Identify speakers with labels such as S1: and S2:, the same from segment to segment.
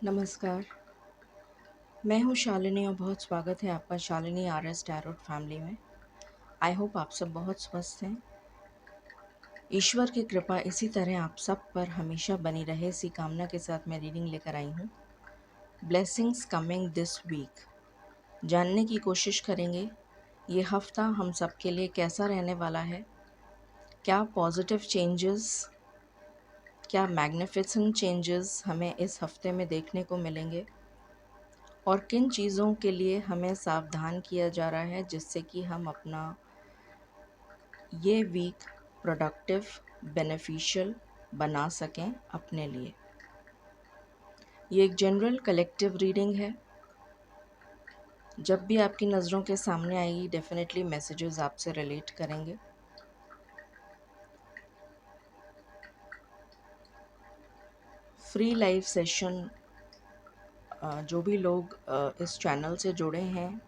S1: नमस्कार। मैं हूँ शालिनी और बहुत स्वागत है आपका शालिनी आरएस टैरोट फैमिली में। आई होप आप सब बहुत स्वस्थ हैं। ईश्वर की कृपा इसी तरह आप सब पर हमेशा बनी रहे, इसी कामना के साथ मैं रीडिंग लेकर आई हूँ। Blessings coming this week. जानने की कोशिश करेंगे ये हफ्ता हम सब के लिए कैसा रहने वाला है। क्या पॉजिटिव चेंजेस, क्या मैग्निफिसेंट चेंजेस हमें इस हफ्ते में देखने को मिलेंगे और किन चीज़ों के लिए हमें सावधान किया जा रहा है जिससे कि हम अपना ये वीक प्रोडक्टिव, बेनिफिशियल बना सकें अपने लिए। ये एक जनरल कलेक्टिव रीडिंग है। जब भी आपकी नज़रों के सामने आएगी डेफिनेटली मैसेजेस आपसे रिलेट करेंगे। फ्री लाइव सेशन, जो भी लोग इस चैनल से जुड़े हैं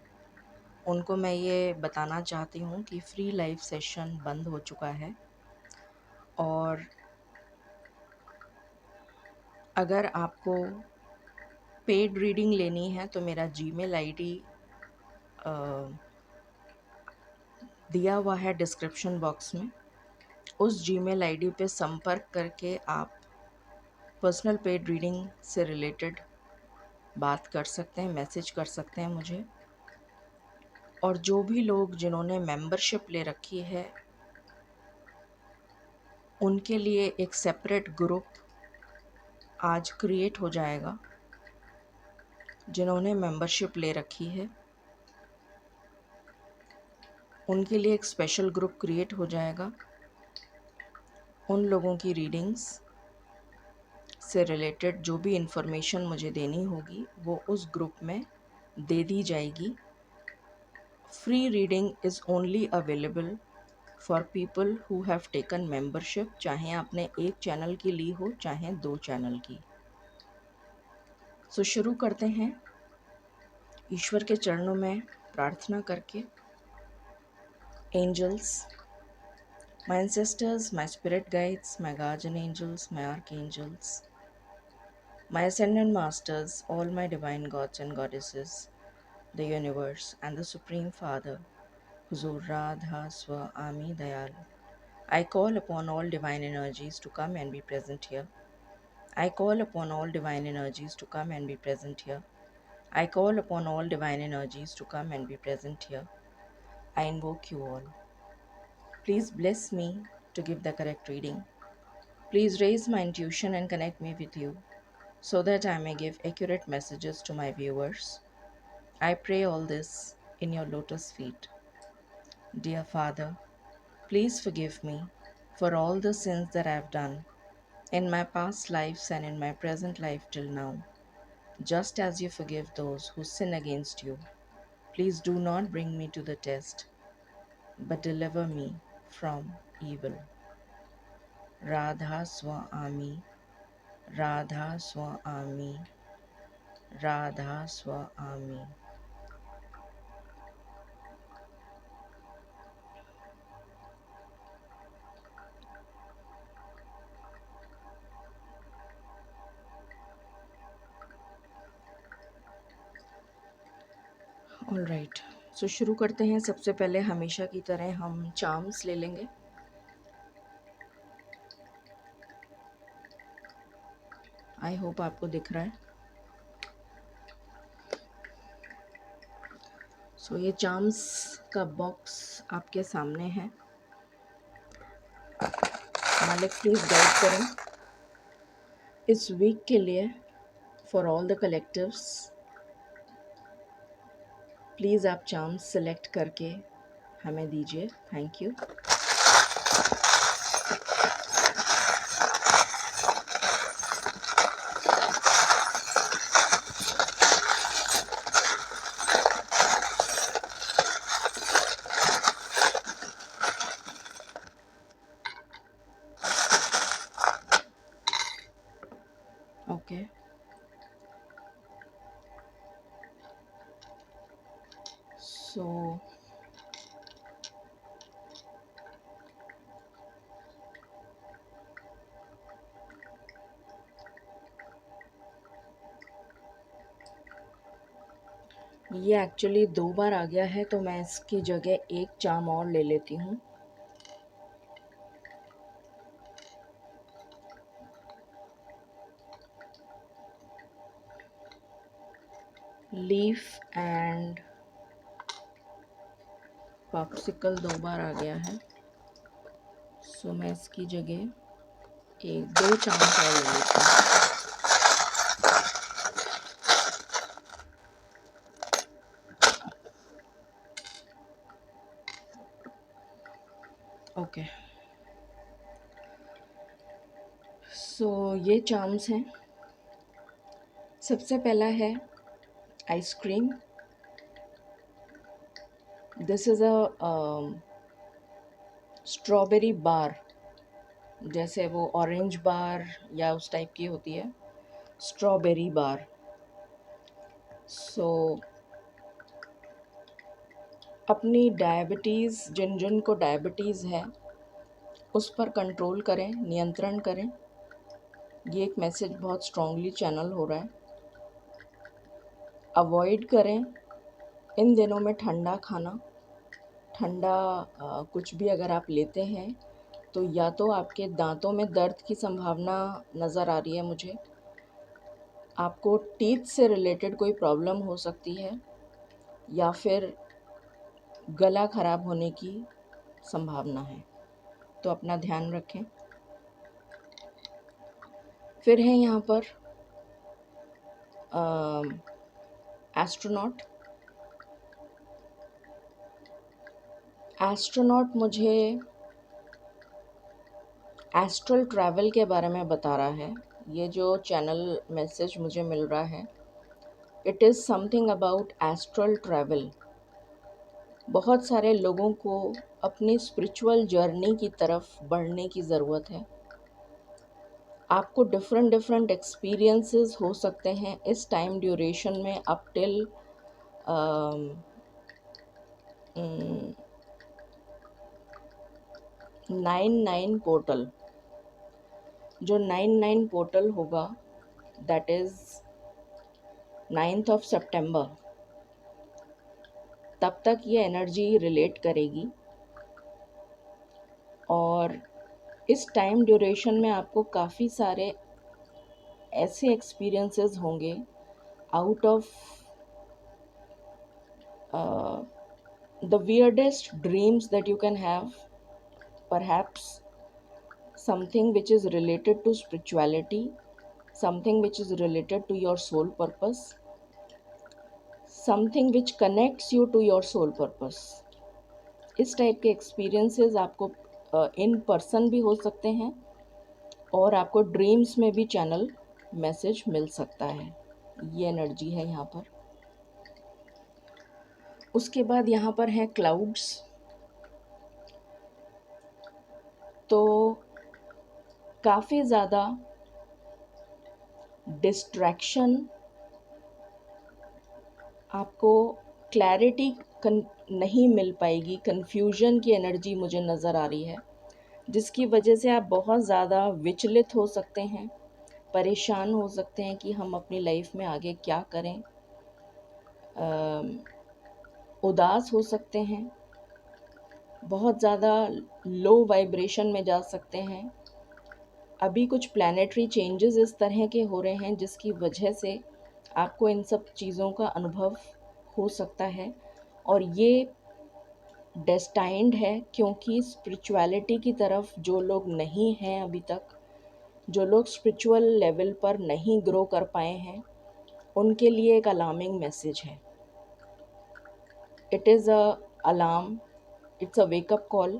S1: उनको मैं ये बताना चाहती हूँ कि फ्री लाइव सेशन बंद हो चुका है। और अगर आपको पेड रीडिंग लेनी है तो मेरा जीमेल आईडी दिया हुआ है डिस्क्रिप्शन बॉक्स में। उस जीमेल आईडी पे संपर्क करके आप पर्सनल पेड रीडिंग से रिलेटेड बात कर सकते हैं, मैसेज कर सकते हैं मुझे। और जो भी लोग जिन्होंने मेंबरशिप ले रखी है उनके लिए एक सेपरेट ग्रुप आज क्रिएट हो जाएगा। जिन्होंने मेंबरशिप ले रखी है उनके लिए एक स्पेशल ग्रुप क्रिएट हो जाएगा। उन लोगों की रीडिंग्स से रिलेटेड जो भी इंफॉर्मेशन मुझे देनी होगी वो उस ग्रुप में दे दी जाएगी। Free reading is only available for people who have taken membership, चाहे आपने एक चैनल की ली हो चाहे दो चैनल की। शुरू करते हैं ईश्वर के चरणों में प्रार्थना करके। Angels, my ancestors, my spirit guides, my guardian angels, my archangels, my ascended masters, all my divine gods and goddesses, the universe, and the Supreme Father, Huzur Radha Swa Ami Dayal. I call upon all divine energies to come and be present here. I call upon all divine energies to come and be present here. I call upon all divine energies to come and be present here. I invoke you all. Please bless me to give the correct reading. Please raise my intuition and connect me with you so that I may give accurate messages to my viewers. I pray all this in your lotus feet. Dear Father, please forgive me for all the sins that I have done in my past lives and in my present life till now, just as you forgive those who sin against you. Please do not bring me to the test, but deliver me from evil. Radha Swami, Radha Swami, Radha Swami. All right, so शुरू करते हैं। सबसे पहले हमेशा की तरह हम charms ले लेंगे। आई होप आपको दिख रहा है। सो ये चार्म्स का बॉक्स आपके सामने है। मालिक प्लीज़ गाइड करें इस वीक के लिए for all the collectives. Please आप चार्म्स सेलेक्ट करके हमें दीजिए। Thank you. ओके, सो ये एक्चुअली 2 बार आ गया है, तो मैं इसकी जगह एक चार्म और ले लेती हूँ। लीफ एंड पॉप्सिकल 2 बार आ गया है, सो मैं इसकी जगह एक 2 चार्म्स और ले लेती हूँ। ओके, सो ये चार्म्स हैं। सबसे पहला है ice cream. This is a strawberry bar, जैसे वो ऑरेंज बार या उस टाइप की होती है, स्ट्रॉबेरी बार। सो अपनी डायबिटीज़, जिन जिन को डायबिटीज़ है उस पर कंट्रोल करें, नियंत्रण करें। ये एक मैसेज बहुत स्ट्रांगली चैनल हो रहा है। अवॉइड करें इन दिनों में ठंडा खाना। ठंडा कुछ भी अगर आप लेते हैं तो या तो आपके दांतों में दर्द की संभावना नज़र आ रही है मुझे, आपको टीथ से रिलेटेड कोई प्रॉब्लम हो सकती है, या फिर गला ख़राब होने की संभावना है, तो अपना ध्यान रखें। फिर है यहाँ पर एस्ट्रोनॉट। एस्ट्रोनॉट मुझे एस्ट्रल ट्रैवल के बारे में बता रहा है। ये जो चैनल मैसेज मुझे मिल रहा है, it is something about astral travel. बहुत सारे लोगों को अपनी स्पिरिचुअल जर्नी की तरफ बढ़ने की ज़रूरत है। आपको डिफरेंट डिफरेंट एक्सपीरियंसेस हो सकते हैं इस टाइम ड्यूरेशन में, अप टिल 9/9 पोर्टल। जो 9/9 पोर्टल होगा, दैट इज़ 9th ऑफ सितंबर, तब तक ये एनर्जी रिलेट करेगी। और इस टाइम ड्यूरेशन में आपको काफ़ी सारे ऐसे एक्सपीरियंसेस होंगे out of the weirdest dreams that you can have, perhaps something which is related to spirituality, something which is related to your soul purpose, something which connects you to your soul purpose। इस type के experiences आपको in person भी हो सकते हैं, और आपको dreams में भी चैनल मैसेज मिल सकता है। ये एनर्जी है यहाँ पर। उसके बाद यहाँ पर है क्लाउड्स। तो काफ़ी ज़्यादा डिस्ट्रैक्शन, आपको क्लैरिटी नहीं मिल पाएगी, कन्फ्यूजन की एनर्जी मुझे नज़र आ रही है, जिसकी वजह से आप बहुत ज़्यादा विचलित हो सकते हैं, परेशान हो सकते हैं कि हम अपनी लाइफ में आगे क्या करें। उदास हो सकते हैं, बहुत ज़्यादा लो वाइब्रेशन में जा सकते हैं। अभी कुछ प्लैनेटरी चेंजेस इस तरह के हो रहे हैं जिसकी वजह से आपको इन सब चीज़ों का अनुभव हो सकता है, और ये डेस्टाइंड है, क्योंकि स्पिरिचुअलिटी की तरफ जो लोग नहीं हैं अभी तक, जो लोग स्पिरिचुअल लेवल पर नहीं ग्रो कर पाए हैं, उनके लिए एक अलार्मिंग मैसेज है। It is a alarm, it's a wake up call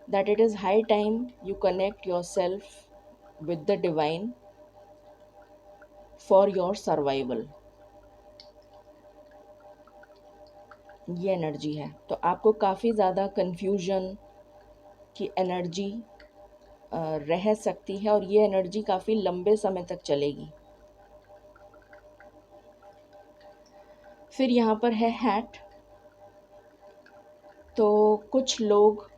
S1: that it is high time you connect yourself with the divine for your survival। ये एनर्जी है। तो आपको काफ़ी ज़्यादा कन्फ्यूजन की एनर्जी रह सकती है, और ये एनर्जी काफ़ी लंबे समय तक चलेगी। फिर यहाँ पर है हैट। तो कुछ लोग,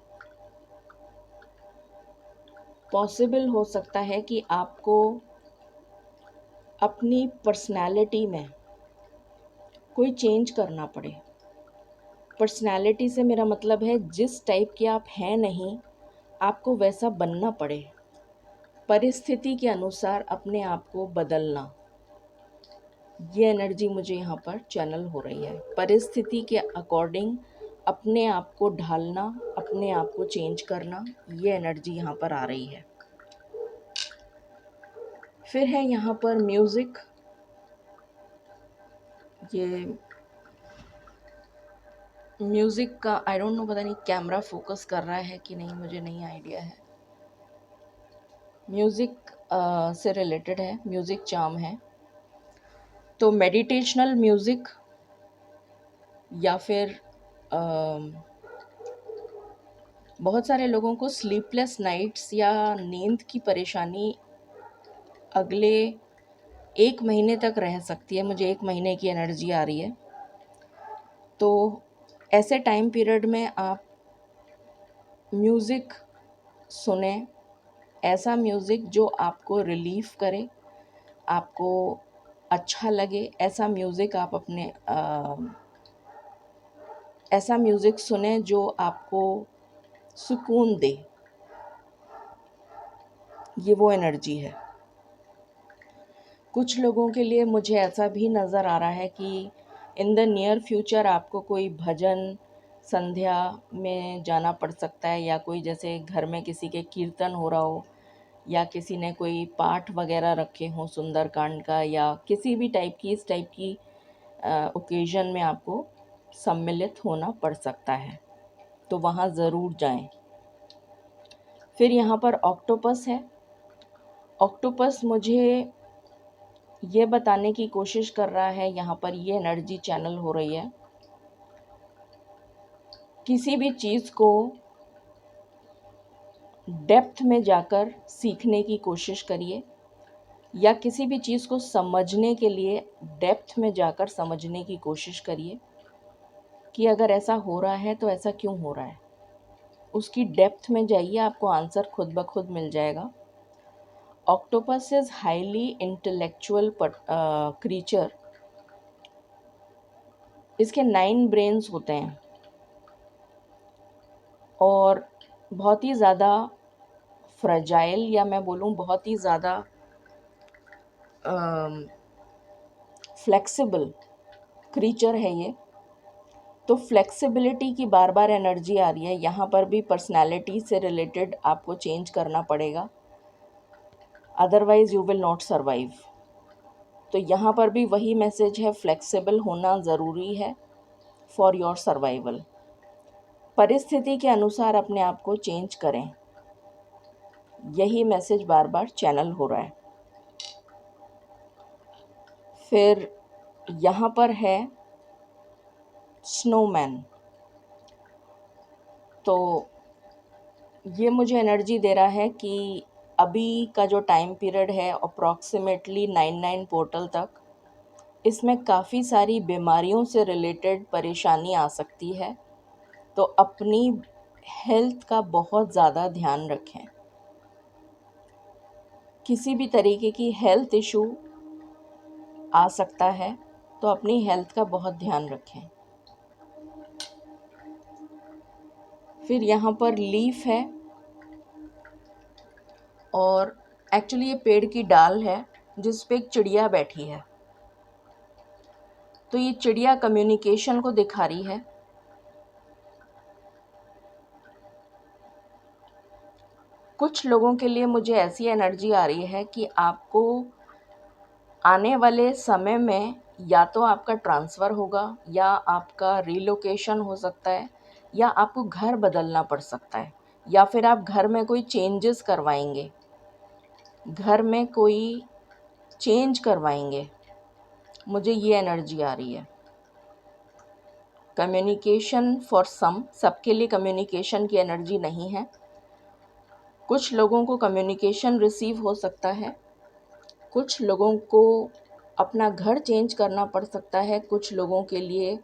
S1: पॉसिबल हो सकता है कि आपको अपनी पर्सनैलिटी में कोई चेंज करना पड़े। पर्सनैलिटी से मेरा मतलब है जिस टाइप के आप हैं नहीं, आपको वैसा बनना पड़े। परिस्थिति के अनुसार अपने आप को बदलना, ये एनर्जी मुझे यहाँ पर चैनल हो रही है। परिस्थिति के अकॉर्डिंग अपने आप को ढालना, अपने आप को चेंज करना, ये एनर्जी यहाँ पर आ रही है। फिर है यहाँ पर म्यूज़िक। ये म्यूज़िक का आई डोंट नो, पता नहीं कैमरा फोकस कर रहा है कि नहीं, मुझे नहीं आइडिया है। म्यूज़िक से रिलेटेड है, म्यूज़िक चार्म है। तो मेडिटेशनल म्यूज़िक या फिर बहुत सारे लोगों को स्लीपलेस नाइट्स या नींद की परेशानी अगले 1 महीने तक रह सकती है। मुझे 1 महीने की एनर्जी आ रही है। तो ऐसे टाइम पीरियड में आप म्यूज़िक सुने, ऐसा म्यूज़िक जो आपको रिलीफ़ करे, आपको अच्छा लगे, ऐसा म्यूज़िक आप ऐसा म्यूज़िक सुने जो आपको सुकून दे। ये वो एनर्जी है। कुछ लोगों के लिए मुझे ऐसा भी नज़र आ रहा है कि इन द नियर फ्यूचर आपको कोई भजन संध्या में जाना पड़ सकता है, या कोई जैसे घर में किसी के कीर्तन हो रहा हो, या किसी ने कोई पाठ वगैरह रखे हों सुंदरकांड का, या किसी भी टाइप की इस टाइप की ओकेज़न में आपको सम्मिलित होना पड़ सकता है। तो वहाँ ज़रूर जाएं। फिर यहाँ पर ऑक्टोपस है। ऑक्टोपस मुझे ये बताने की कोशिश कर रहा है, यहाँ पर ये एनर्जी चैनल हो रही है, किसी भी चीज़ को डेप्थ में जाकर सीखने की कोशिश करिए, या किसी भी चीज़ को समझने के लिए डेप्थ में जाकर समझने की कोशिश करिए कि अगर ऐसा हो रहा है तो ऐसा क्यों हो रहा है। उसकी डेप्थ में जाइए, आपको आंसर खुद ब खुद मिल जाएगा। Octopus is highly intellectual creature. इसके 9 ब्रेन्स होते हैं और बहुत ही ज़्यादा फ्रेजाइल, या मैं बोलूँ बहुत ही ज़्यादा फ्लेक्सिबल क्रीचर है ये। तो फ्लेक्सिबिलिटी की बार बार एनर्जी आ रही है। यहाँ पर भी पर्सनैलिटी से रिलेटेड आपको चेंज करना पड़ेगा, otherwise you will not survive. तो यहाँ पर भी वही मैसेज है, फ्लेक्सिबल होना ज़रूरी है फॉर योर सर्वाइवल। परिस्थिति के अनुसार अपने आप को चेंज करें, यही मैसेज बार बार चैनल हो रहा है। फिर यहाँ पर है स्नोमैन। तो ये मुझे एनर्जी दे रहा है कि अभी का जो टाइम पीरियड है अप्रॉक्सीमेटली 9 पोर्टल तक, इसमें काफ़ी सारी बीमारियों से रिलेटेड परेशानी आ सकती है। तो अपनी हेल्थ का बहुत ज़्यादा ध्यान रखें। किसी भी तरीके की हेल्थ इशू आ सकता है, तो अपनी हेल्थ का बहुत ध्यान रखें। फिर यहाँ पर लीफ है, और एक्चुअली ये पेड़ की डाल है जिस पे एक चिड़िया बैठी है। तो ये चिड़िया कम्युनिकेशन को दिखा रही है। कुछ लोगों के लिए मुझे ऐसी एनर्जी आ रही है कि आपको आने वाले समय में या तो आपका ट्रांसफ़र होगा, या आपका रिलोकेशन हो सकता है, या आपको घर बदलना पड़ सकता है, या फिर आप घर में कोई चेंजेस करवाएंगे, घर में कोई चेंज करवाएंगे। मुझे ये एनर्जी आ रही है। कम्युनिकेशन फॉर सबके लिए कम्युनिकेशन की एनर्जी नहीं है। कुछ लोगों को कम्युनिकेशन रिसीव हो सकता है, कुछ लोगों को अपना घर चेंज करना पड़ सकता है, कुछ लोगों के लिए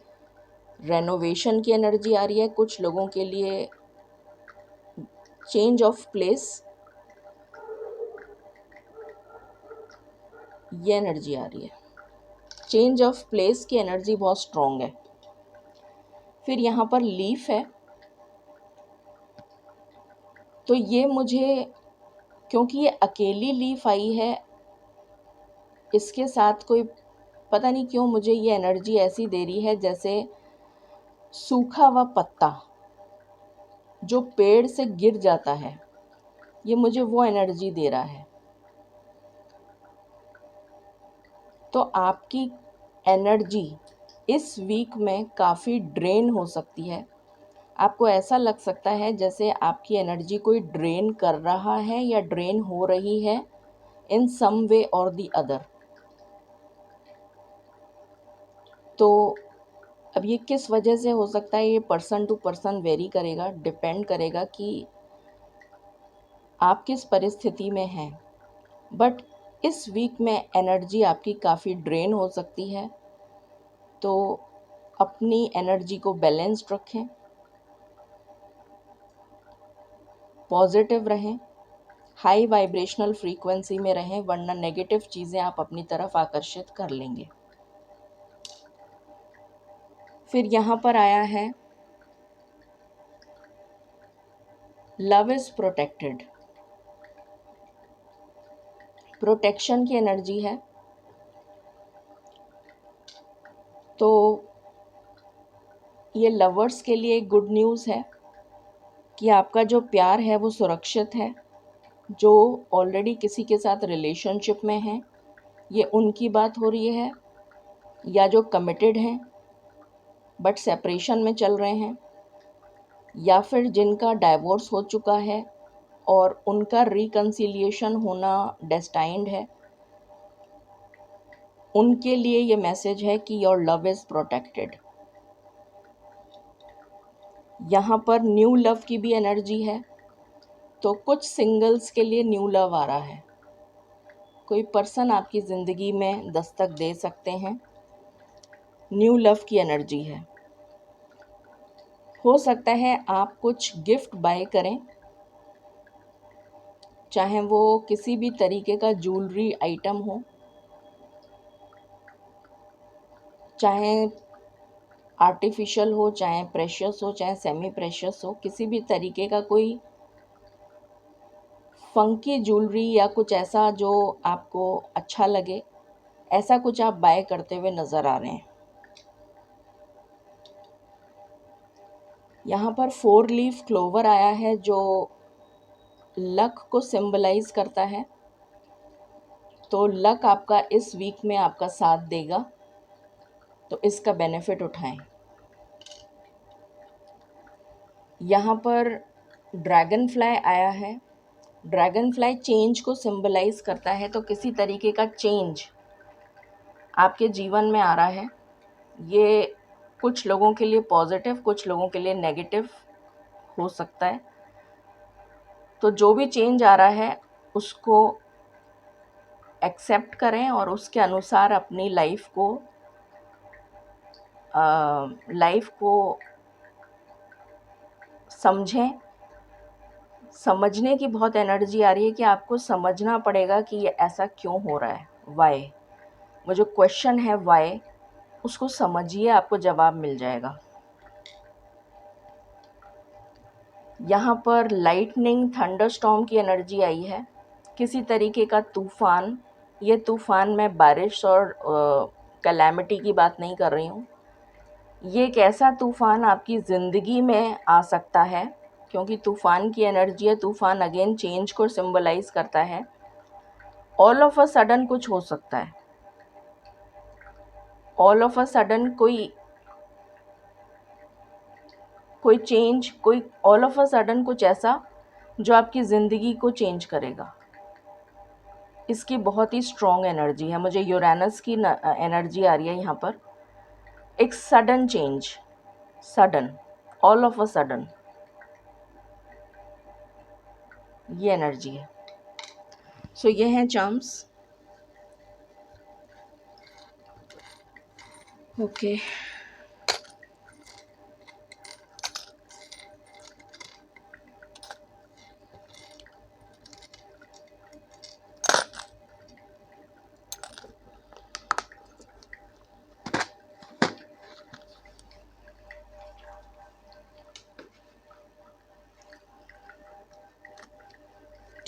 S1: रेनोवेशन की एनर्जी आ रही है, कुछ लोगों के लिए चेंज ऑफ प्लेस, ये एनर्जी आ रही है। चेंज ऑफ प्लेस की एनर्जी बहुत स्ट्रॉन्ग है। फिर यहाँ पर लीफ है, तो ये मुझे, क्योंकि ये अकेली लीफ आई है, इसके साथ कोई, पता नहीं क्यों मुझे ये एनर्जी ऐसी दे रही है जैसे सूखा हुआ पत्ता जो पेड़ से गिर जाता है, ये मुझे वो एनर्जी दे रहा है। तो आपकी एनर्जी इस वीक में काफ़ी ड्रेन हो सकती है। आपको ऐसा लग सकता है जैसे आपकी एनर्जी कोई ड्रेन कर रहा है या ड्रेन हो रही है इन सम वे और दी अदर। तो अब ये किस वजह से हो सकता है, ये पर्सन टू पर्सन वेरी करेगा, डिपेंड करेगा कि आप किस परिस्थिति में हैं। बट इस वीक में एनर्जी आपकी काफ़ी ड्रेन हो सकती है, तो अपनी एनर्जी को बैलेंस्ड रखें, पॉजिटिव रहें, हाई वाइब्रेशनल फ्रीक्वेंसी में रहें, वरना नेगेटिव चीज़ें आप अपनी तरफ आकर्षित कर लेंगे। फिर यहाँ पर आया है लव इज़ प्रोटेक्टेड, प्रोटेक्शन की एनर्जी है। तो ये लवर्स के लिए एक गुड न्यूज़ है कि आपका जो प्यार है वो सुरक्षित है। जो ऑलरेडी किसी के साथ रिलेशनशिप में हैं, ये उनकी बात हो रही है, या जो कमिटेड हैं बट सेपरेशन में चल रहे हैं, या फिर जिनका डाइवोर्स हो चुका है और उनका रिकन्सिलिएशन होना डेस्टाइंड है, उनके लिए ये मैसेज है कि योर लव इज़ प्रोटेक्टेड। यहाँ पर न्यू लव की भी एनर्जी है, तो कुछ सिंगल्स के लिए न्यू लव आ रहा है। कोई पर्सन आपकी ज़िंदगी में दस्तक दे सकते हैं, न्यू लव की एनर्जी है। हो सकता है आप कुछ गिफ्ट बाय करें, चाहे वो किसी भी तरीके का ज्वेलरी आइटम हो, चाहे आर्टिफिशियल हो, चाहे प्रेशियस हो, चाहे सेमी प्रेशियस हो, किसी भी तरीके का कोई फंकी ज्वेलरी या कुछ ऐसा जो आपको अच्छा लगे, ऐसा कुछ आप बाय करते हुए नज़र आ रहे हैं। यहाँ पर 4 लीफ क्लोवर आया है जो लक को सिंबलाइज करता है। तो लक आपका इस वीक में आपका साथ देगा, तो इसका बेनिफिट उठाएं। यहाँ पर ड्रैगन फ्लाई आया है। ड्रैगन फ्लाई चेंज को सिंबलाइज करता है, तो किसी तरीके का चेंज आपके जीवन में आ रहा है। ये कुछ लोगों के लिए पॉजिटिव, कुछ लोगों के लिए नेगेटिव हो सकता है। तो जो भी चेंज आ रहा है उसको एक्सेप्ट करें और उसके अनुसार अपनी लाइफ को समझें। समझने की बहुत एनर्जी आ रही है कि आपको समझना पड़ेगा कि ये ऐसा क्यों हो रहा है, वाई। वो जो क्वेश्चन है वाई, उसको समझिए, आपको जवाब मिल जाएगा। यहाँ पर लाइटनिंग थंडरस्टॉर्म की एनर्जी आई है, किसी तरीके का तूफ़ान। ये तूफ़ान मैं बारिश और कैलेमिटी की बात नहीं कर रही हूँ। ये एक ऐसा तूफ़ान आपकी ज़िंदगी में आ सकता है, क्योंकि तूफ़ान की एनर्जी है। तूफ़ान अगेन चेंज को सिंबलाइज करता है। ऑल ऑफ अ सडन कुछ हो सकता है, ऑल ऑफ अ सडन कोई चेंज, कोई ऑल ऑफ अ सडन कुछ ऐसा जो आपकी ज़िंदगी को चेंज करेगा। इसकी बहुत ही स्ट्रॉन्ग एनर्जी है। मुझे यूरेनस की एनर्जी आ रही है यहाँ पर। एक sudden change, sudden, all of a sudden, ये एनर्जी है। सो ये हैं चार्म्स। ओके,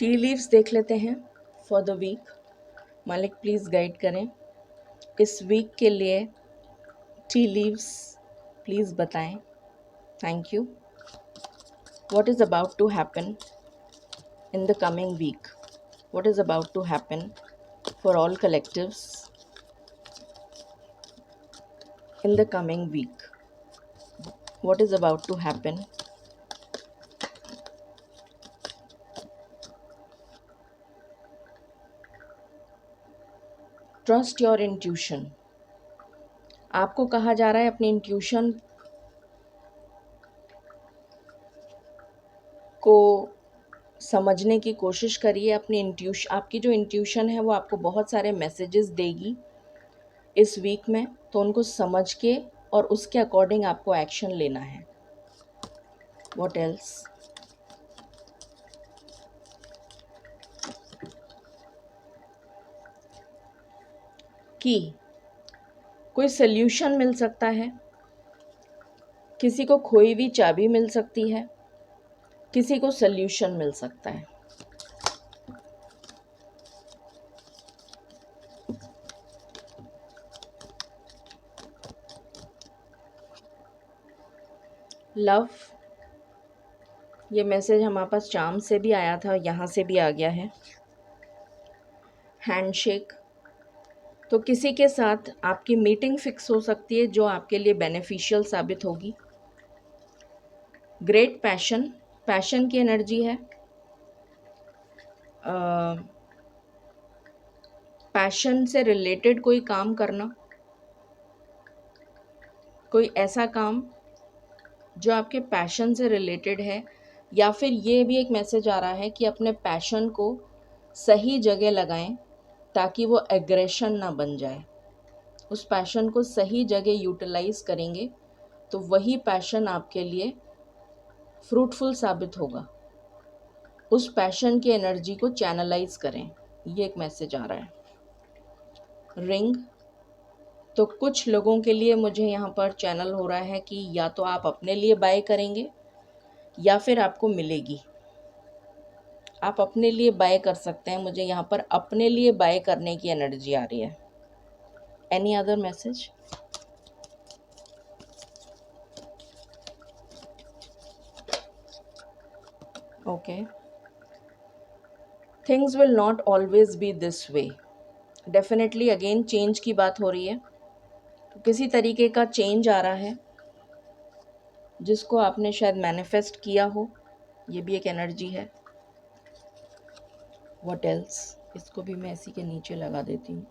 S1: टी लीव्स देख लेते हैं फॉर द वीक। मालिक प्लीज़ गाइड करें इस वीक के लिए। टी लीव्स प्लीज़ बताएं। Thank you. What is about to happen in the coming week? What is about to happen for all collectives in the coming week? What is about to happen? Trust your intuition. आपको कहा जा रहा है अपनी intuition को समझने की कोशिश करिए। अपनी इंट्यूशन, आपकी जो इंट्यूशन है वो आपको बहुत सारे मैसेजेस देगी इस वीक में, तो उनको समझ के और उसके अकॉर्डिंग आपको एक्शन लेना है। What else? कि कोई सल्यूशन मिल सकता है, किसी को खोई हुई चाबी मिल सकती है, किसी को सल्यूशन मिल सकता है। लव, ये मैसेज हमारे पास चार्म से भी आया था, यहाँ से भी आ गया है। हैंडशेक, तो किसी के साथ आपकी मीटिंग फिक्स हो सकती है जो आपके लिए बेनिफिशियल साबित होगी। ग्रेट पैशन, पैशन की एनर्जी है। पैशन से रिलेटेड कोई काम करना, कोई ऐसा काम जो आपके पैशन से रिलेटेड है। या फिर ये भी एक मैसेज आ रहा है कि अपने पैशन को सही जगह लगाएं ताकि वो एग्रेशन ना बन जाए। उस पैशन को सही जगह यूटिलाइज करेंगे तो वही पैशन आपके लिए फ्रूटफुल साबित होगा। उस पैशन की एनर्जी को चैनलाइज करें, ये एक मैसेज आ रहा है। रिंग, तो कुछ लोगों के लिए मुझे यहाँ पर चैनल हो रहा है कि या तो आप अपने लिए बाय करेंगे या फिर आपको मिलेगी। आप अपने लिए बाय कर सकते हैं, मुझे यहाँ पर अपने लिए बाय करने की एनर्जी आ रही है। Any other message? Okay, things will not always be this way. Definitely again change की बात हो रही है, तो किसी तरीके का चेंज आ रहा है जिसको आपने शायद मैनिफेस्ट किया हो, ये भी एक एनर्जी है। What else? इसको भी मैं इसी के नीचे लगा देती हूँ।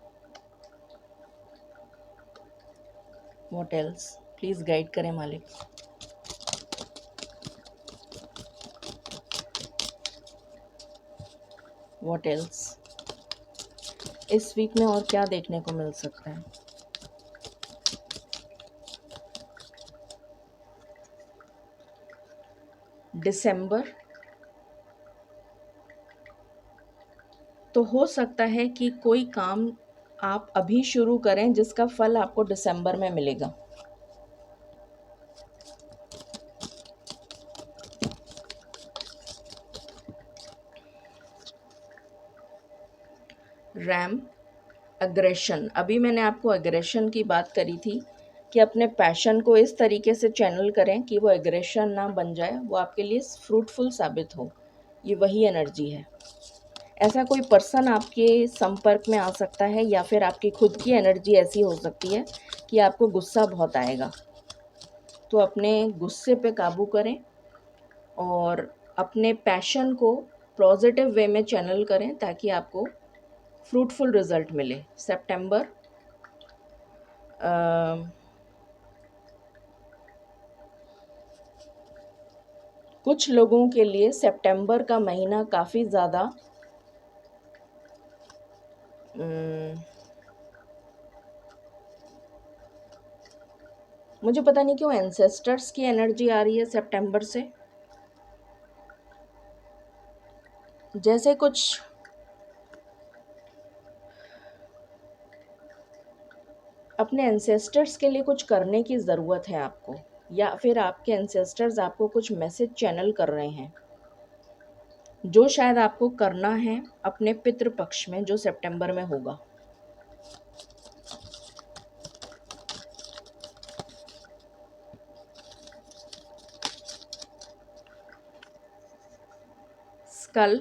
S1: What else? प्लीज़ गाइड करें मालिक। What else? इस वीक में और क्या देखने को मिल सकता है? दिसंबर, तो हो सकता है कि कोई काम आप अभी शुरू करें जिसका फल आपको दिसंबर में मिलेगा। रैम, अग्रेशन, अभी मैंने आपको अग्रेशन की बात करी थी कि अपने पैशन को इस तरीके से चैनल करें कि वो एग्रेशन ना बन जाए, वो आपके लिए फ्रूटफुल साबित हो। ये वही एनर्जी है। ऐसा कोई पर्सन आपके संपर्क में आ सकता है या फिर आपकी खुद की एनर्जी ऐसी हो सकती है कि आपको गुस्सा बहुत आएगा, तो अपने गुस्से पे काबू करें और अपने पैशन को पॉजिटिव वे में चैनल करें ताकि आपको फ्रूटफुल रिजल्ट मिले। सितंबर, कुछ लोगों के लिए सितंबर का महीना काफ़ी ज़्यादा मुझे पता नहीं क्यों एंसेस्टर्स की एनर्जी आ रही है सितंबर से। जैसे कुछ अपने एंसेस्टर्स के लिए कुछ करने की ज़रूरत है आपको, या फिर आपके एंसेस्टर्स आपको कुछ मैसेज चैनल कर रहे हैं। जो शायद आपको करना है अपने पितृ पक्ष में, जो सितंबर में होगा। कल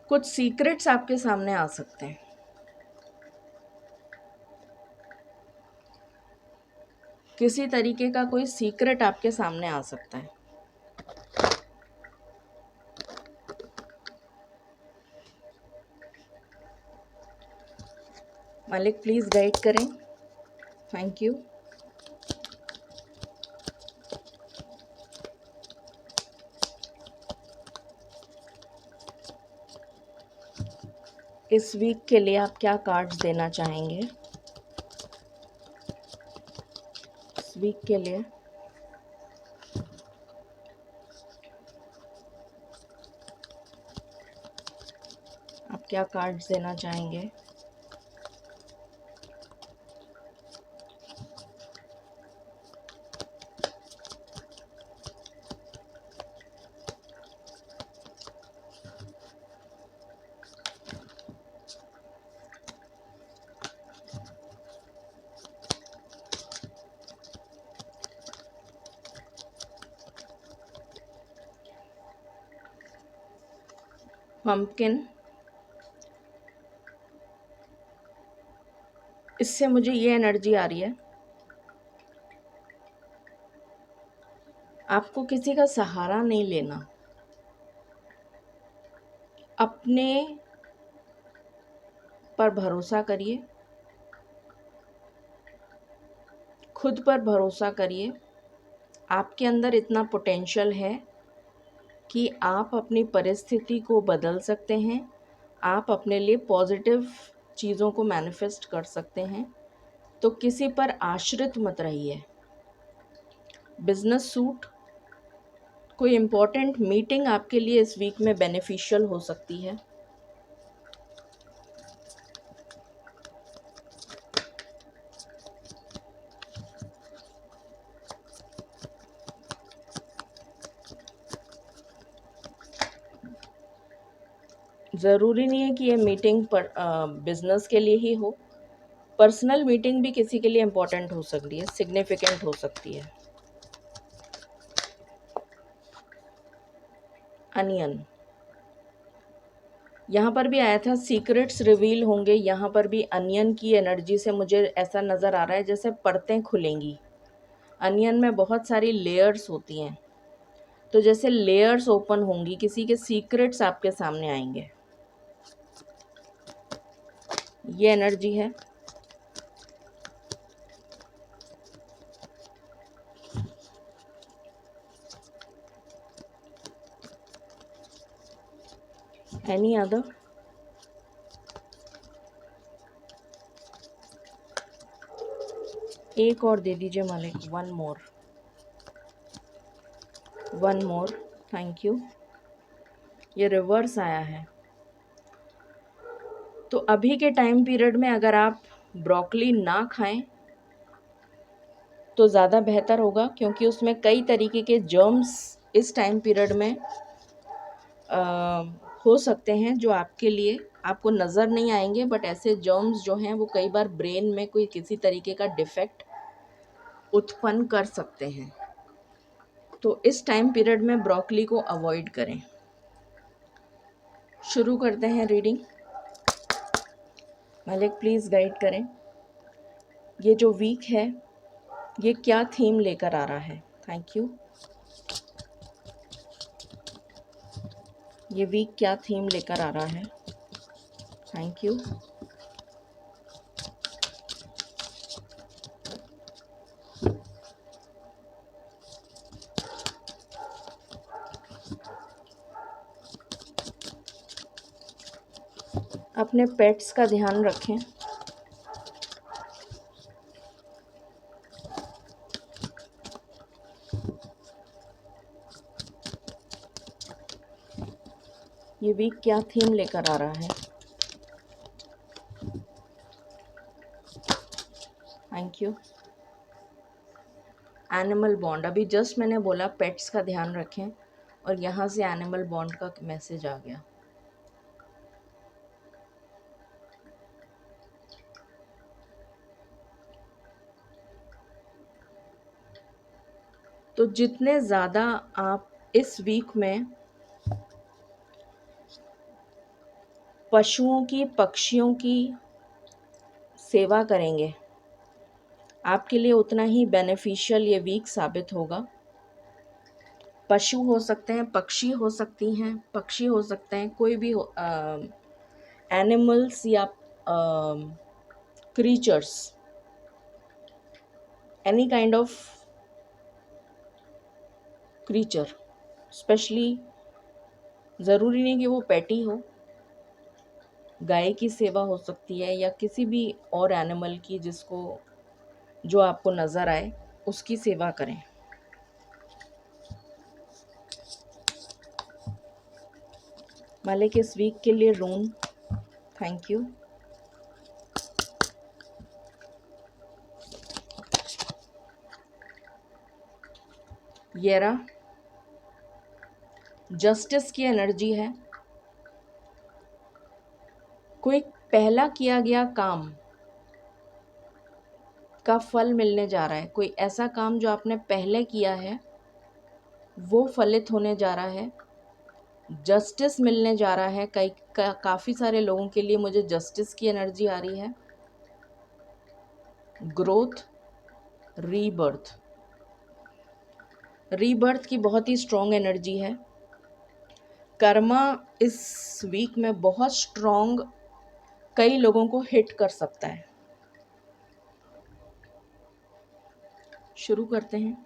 S1: कुछ सीक्रेट्स आपके सामने आ सकते हैं। किसी तरीके का कोई सीक्रेट आपके सामने आ सकता है। मालिक प्लीज गाइड करें। Thank you. इस वीक के लिए आप क्या कार्ड्स देना चाहेंगे? इस वीक के लिए आप क्या कार्ड्स देना चाहेंगे? पंपकिन, इससे मुझे ये एनर्जी आ रही है, आपको किसी का सहारा नहीं लेना। अपने पर भरोसा करिए, खुद पर भरोसा करिए। आपके अंदर इतना पोटेंशियल है कि आप अपनी परिस्थिति को बदल सकते हैं। आप अपने लिए पॉजिटिव चीज़ों को मैनिफेस्ट कर सकते हैं। तो किसी पर आश्रित मत रहिए। बिजनेस सूट, कोई इम्पोर्टेंट मीटिंग आपके लिए इस वीक में बेनिफिशियल हो सकती है। ज़रूरी नहीं है कि ये मीटिंग पर बिजनेस के लिए ही हो। पर्सनल मीटिंग भी किसी के लिए इम्पोर्टेंट हो सकती है, सिग्निफिकेंट हो सकती है। अनियन, यहाँ पर भी आया था सीक्रेट्स रिवील होंगे। यहाँ पर भी अनियन की एनर्जी से मुझे ऐसा नज़र आ रहा है जैसे परतें खुलेंगी। अनियन में बहुत सारी लेयर्स होती हैं, तो जैसे लेयर्स ओपन होंगी, किसी के सीक्रेट्स आपके सामने आएंगे, ये एनर्जी है। Any other? एक और दे दीजिए मालिक, one more, one more, thank you. ये रिवर्स आया है। तो अभी के टाइम पीरियड में अगर आप ब्रोकली ना खाएं तो ज़्यादा बेहतर होगा, क्योंकि उसमें कई तरीके के जर्म्स इस टाइम पीरियड में हो सकते हैं जो आपके लिए, आपको नज़र नहीं आएंगे, बट ऐसे जर्म्स जो हैं वो कई बार ब्रेन में कोई किसी तरीके का डिफेक्ट उत्पन्न कर सकते हैं। तो इस टाइम पीरियड में ब्रोकली को अवॉइड करें। शुरू करते हैं रीडिंग। मालिक प्लीज़ गाइड करें, ये जो वीक है ये क्या थीम लेकर आ रहा है? Thank you. ये वीक क्या थीम लेकर आ रहा है? Thank you. अपने पेट्स का ध्यान रखें। ये वीक क्या थीम लेकर आ रहा है? Thank you. एनिमल बॉन्ड, अभी जस्ट मैंने बोला पेट्स का ध्यान रखें। और यहाँ से एनिमल बॉन्ड का मैसेज आ गया। तो जितने ज़्यादा आप इस वीक में पशुओं की, पक्षियों की सेवा करेंगे, आपके लिए उतना ही बेनिफिशियल ये वीक साबित होगा। पशु हो सकते हैं, पक्षी हो सकती हैं, पक्षी हो सकते हैं, कोई भी एनिमल्स या creatures, any kind of creature, specially ज़रूरी नहीं कि वो पेटी हो, गाय की सेवा हो सकती है या किसी भी और एनिमल की, जिसको जो आपको नज़र आए उसकी सेवा करें। मालिक इस वीक के लिए रूम, थैंक यू। येरा, जस्टिस की एनर्जी है। कोई पहला किया गया काम का फल मिलने जा रहा है। कोई ऐसा काम जो आपने पहले किया है वो फलित होने जा रहा है। जस्टिस मिलने जा रहा है। काफ़ी सारे लोगों के लिए मुझे जस्टिस की एनर्जी आ रही है। ग्रोथ, रीबर्थ, रीबर्थ की बहुत ही स्ट्रॉन्ग एनर्जी है। कर्मा इस वीक में बहुत स्ट्रॉन्ग कई लोगों को हिट कर सकता है। शुरू करते हैं।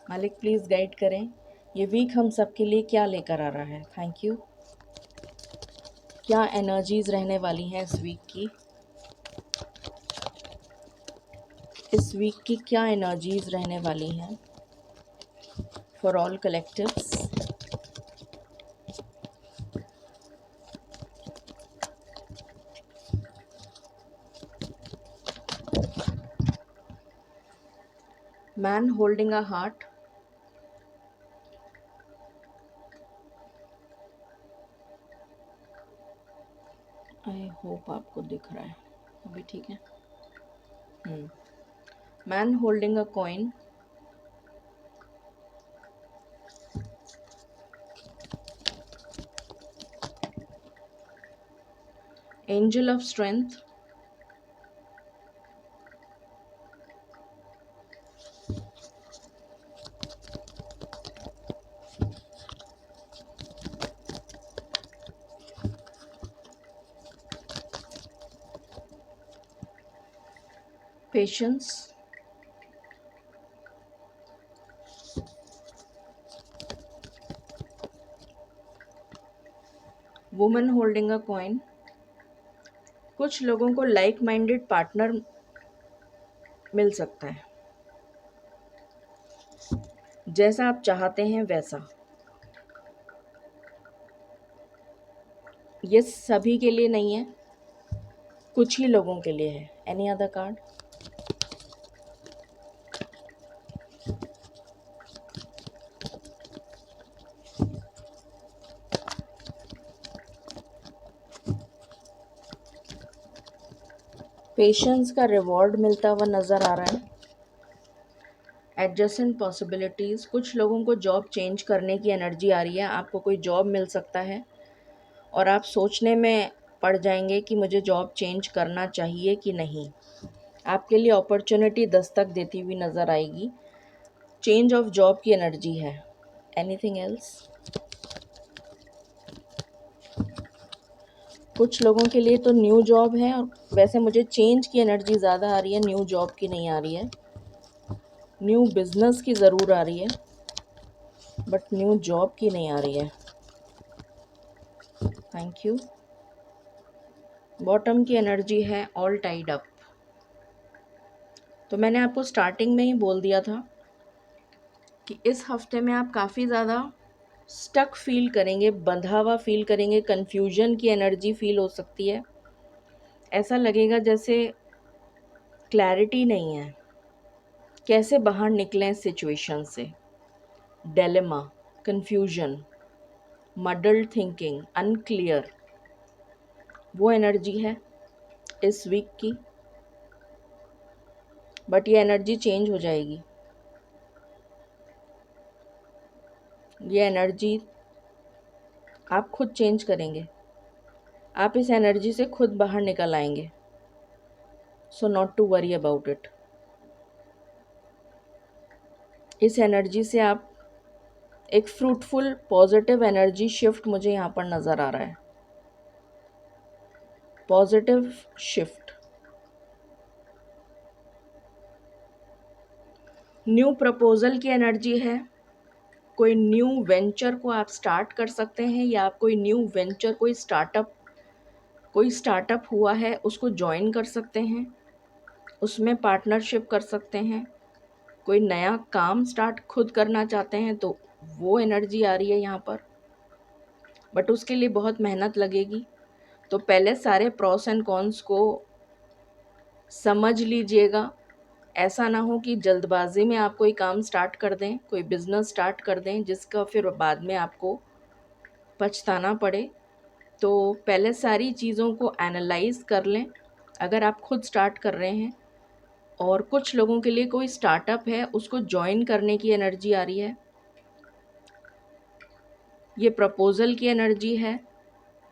S1: मालिक प्लीज़ गाइड करें, ये वीक हम सबके लिए क्या लेकर आ रहा है। Thank you. क्या एनर्जीज रहने वाली हैं इस वीक की? इस वीक की क्या एनर्जीज रहने वाली हैं for all collectives? Man holding a heart, I hope आपको दिख रहा है अभी, ठीक है। Man holding a coin, angel of strength, patience, woman holding a coin. कुछ लोगों को लाइक माइंडेड पार्टनर मिल सकता है, जैसा आप चाहते हैं वैसा। ये सभी के लिए नहीं है, कुछ ही लोगों के लिए है। Any other card? पेशेंस का रिवॉर्ड मिलता हुआ नज़र आ रहा है। एडजेसेंट पॉसिबिलिटीज़, कुछ लोगों को जॉब चेंज करने की एनर्जी आ रही है। आपको कोई जॉब मिल सकता है और आप सोचने में पड़ जाएंगे कि मुझे जॉब चेंज करना चाहिए कि नहीं। आपके लिए अपॉर्चुनिटी दस्तक देती हुई नज़र आएगी। चेंज ऑफ जॉब की एनर्जी है। Anything else? कुछ लोगों के लिए तो न्यू जॉब है, और वैसे मुझे चेंज की एनर्जी ज़्यादा आ रही है, न्यू जॉब की नहीं आ रही है। न्यू बिजनेस की ज़रूर आ रही है, बट न्यू जॉब की नहीं आ रही है। Thank you. बॉटम की एनर्जी है ऑल टाइड अप। तो मैंने आपको स्टार्टिंग में ही बोल दिया था कि इस हफ्ते में आप काफ़ी ज़्यादा स्टक फील करेंगे, बंधा हुआ फील करेंगे, कन्फ्यूजन की एनर्जी फील हो सकती है। ऐसा लगेगा जैसे क्लैरिटी नहीं है, कैसे बाहर निकलें इस सिचुएशन से। Dilemma, confusion, muddled thinking, unclear, वो एनर्जी है इस वीक की। बट ये एनर्जी चेंज हो जाएगी। ये एनर्जी आप खुद चेंज करेंगे। आप इस एनर्जी से खुद बाहर निकल आएंगे। So not to worry about it. इस एनर्जी से आप एक फ्रूटफुल पॉजिटिव एनर्जी शिफ्ट मुझे यहाँ पर नज़र आ रहा है। पॉजिटिव शिफ्ट, न्यू प्रपोजल की एनर्जी है। कोई न्यू वेंचर को आप स्टार्ट कर सकते हैं, या आप कोई न्यू वेंचर, कोई स्टार्टअप हुआ है उसको ज्वाइन कर सकते हैं, उसमें पार्टनरशिप कर सकते हैं। कोई नया काम स्टार्ट खुद करना चाहते हैं तो वो एनर्जी आ रही है यहाँ पर। बट उसके लिए बहुत मेहनत लगेगी। तो पहले सारे प्रोस एंड कॉन्स को समझ लीजिएगा। ऐसा ना हो कि जल्दबाजी में आप कोई काम स्टार्ट कर दें, कोई बिजनेस स्टार्ट कर दें जिसका फिर बाद में आपको पछताना पड़े। तो पहले सारी चीज़ों को एनालाइज कर लें। अगर आप खुद स्टार्ट कर रहे हैं और कुछ लोगों के लिए कोई स्टार्टअप है, उसको ज्वाइन करने की एनर्जी आ रही है। ये प्रपोज़ल की एनर्जी है।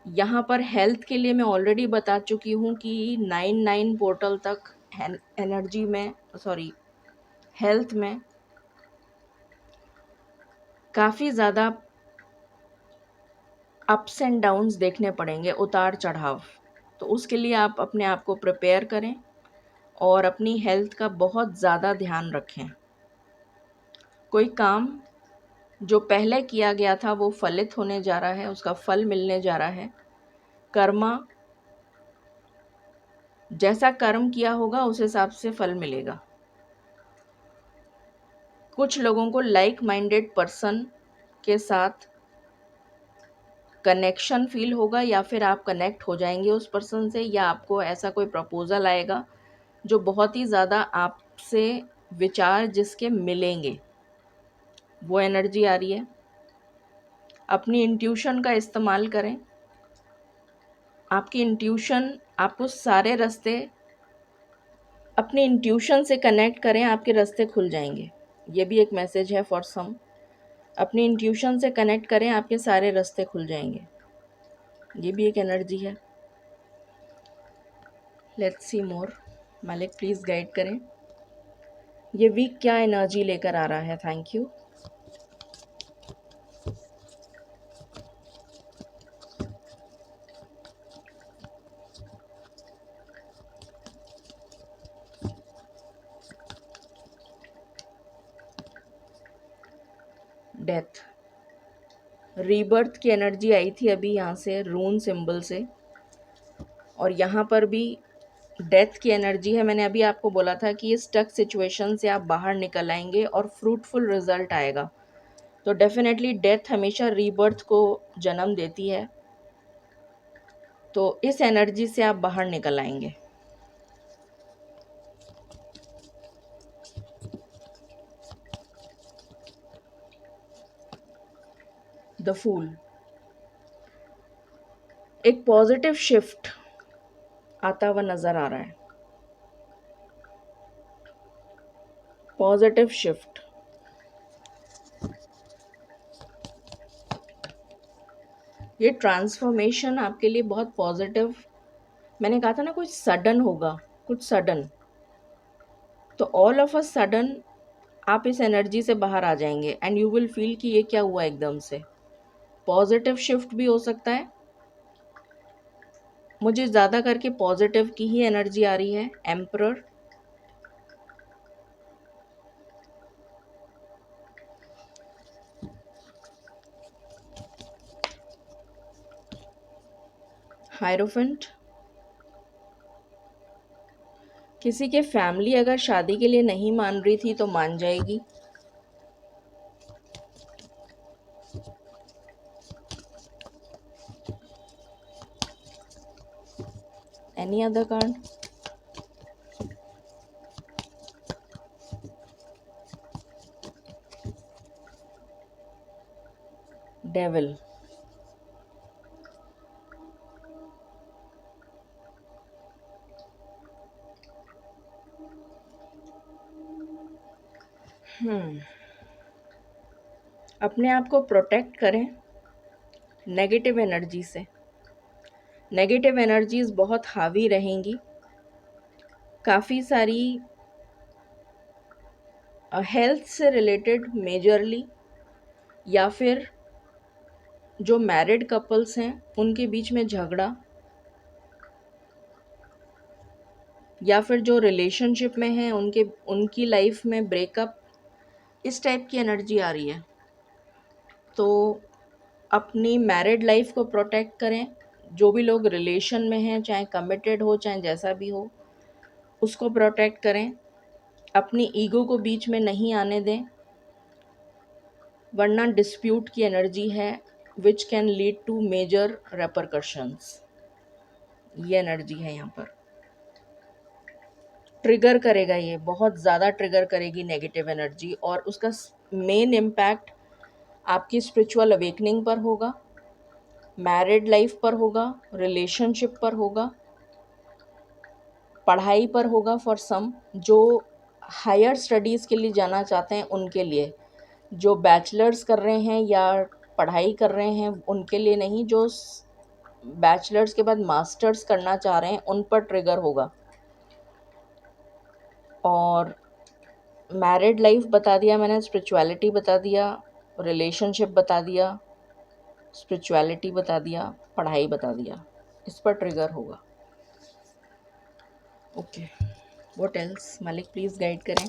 S1: यहाँ पर हेल्थ के लिए मैं ऑलरेडी बता चुकी हूँ कि 9-9 पोर्टल तक एनर्जी में, सॉरी, हेल्थ में काफ़ी ज़्यादा अप्स एंड डाउन्स देखने पड़ेंगे, उतार चढ़ाव। तो उसके लिए आप अपने आप को प्रिपेयर करें और अपनी हेल्थ का बहुत ज़्यादा ध्यान रखें। कोई काम जो पहले किया गया था वो फलित होने जा रहा है, उसका फल मिलने जा रहा है। कर्मा, जैसा कर्म किया होगा उस हिसाब से फल मिलेगा। कुछ लोगों को लाइक माइंडेड पर्सन के साथ कनेक्शन फील होगा, या फिर आप कनेक्ट हो जाएंगे उस पर्सन से, या आपको ऐसा कोई प्रपोज़ल आएगा जो बहुत ही ज़्यादा आपसे विचार जिसके मिलेंगे। वो एनर्जी आ रही है। अपनी इंट्यूशन का इस्तेमाल करें। आपकी इंट्यूशन आपको सारे रास्ते, अपनी इंट्यूशन से कनेक्ट करें, आपके रास्ते खुल जाएंगे। ये भी एक मैसेज है फॉर सम। अपनी इंट्यूशन से कनेक्ट करें, आपके सारे रास्ते खुल जाएंगे। ये भी एक एनर्जी है। लेट्स सी मोर। मालिक प्लीज़ गाइड करें, ये वीक क्या एनर्जी लेकर आ रहा है। Thank you. डेथ, रीबर्थ की एनर्जी आई थी अभी यहाँ से रून सिंबल से, और यहाँ पर भी डेथ की एनर्जी है। मैंने अभी आपको बोला था कि ये स्टक सिचुएशन से आप बाहर निकल आएंगे और फ्रूटफुल रिजल्ट आएगा। तो डेफिनेटली डेथ हमेशा रीबर्थ को जन्म देती है। तो इस एनर्जी से आप बाहर निकल आएंगे। द फूल, एक पॉजिटिव शिफ्ट आता हुआ नजर आ रहा है। पॉजिटिव शिफ्ट, ये ट्रांसफॉर्मेशन आपके लिए बहुत पॉजिटिव। मैंने कहा था ना कुछ सडन होगा, कुछ सडन। तो ऑल ऑफ अ सडन आप इस एनर्जी से बाहर आ जाएंगे एंड यू विल फील कि ये क्या हुआ एकदम से। पॉजिटिव शिफ्ट भी हो सकता है। मुझे ज़्यादा करके पॉजिटिव की ही एनर्जी आ रही है। एम्परर, हायरोफेंट, किसी के फैमिली अगर शादी के लिए नहीं मान रही थी तो मान जाएगी। Any other card? डेविल। अपने आप को प्रोटेक्ट करें नेगेटिव एनर्जी से। नेगेटिव एनर्जीज बहुत हावी रहेंगी। काफ़ी सारी हेल्थ से रिलेटेड मेजरली, या फिर जो मैरिड कपल्स हैं उनके बीच में झगड़ा, या फिर जो रिलेशनशिप में हैं उनकी लाइफ में ब्रेकअप, इस टाइप की एनर्जी आ रही है। तो अपनी मैरिड लाइफ को प्रोटेक्ट करें। जो भी लोग रिलेशन में हैं, चाहे कमिटेड हो चाहे जैसा भी हो, उसको प्रोटेक्ट करें। अपनी ईगो को बीच में नहीं आने दें, वरना डिस्प्यूट की एनर्जी है which can lead to major repercussions. ये एनर्जी है यहाँ पर। ट्रिगर करेगा, ये बहुत ज़्यादा ट्रिगर करेगी नेगेटिव एनर्जी, और उसका मेन इम्पैक्ट आपकी स्पिरिचुअल अवेकनिंग पर होगा, मैरिड लाइफ पर होगा, रिलेशनशिप पर होगा, पढ़ाई पर होगा फॉर सम जो हायर स्टडीज़ के लिए जाना चाहते हैं उनके लिए। जो बैचलर्स कर रहे हैं या पढ़ाई कर रहे हैं उनके लिए नहीं, जो बैचलर्स के बाद मास्टर्स करना चाह रहे हैं उन पर ट्रिगर होगा। और मैरिड लाइफ बता दिया मैंने, स्पिरिचुअलिटी बता दिया, रिलेशनशिप बता दिया, स्पिरिचुअलिटी बता दिया, पढ़ाई बता दिया, इस पर ट्रिगर होगा। Okay, what else? मालिक प्लीज़ गाइड करें।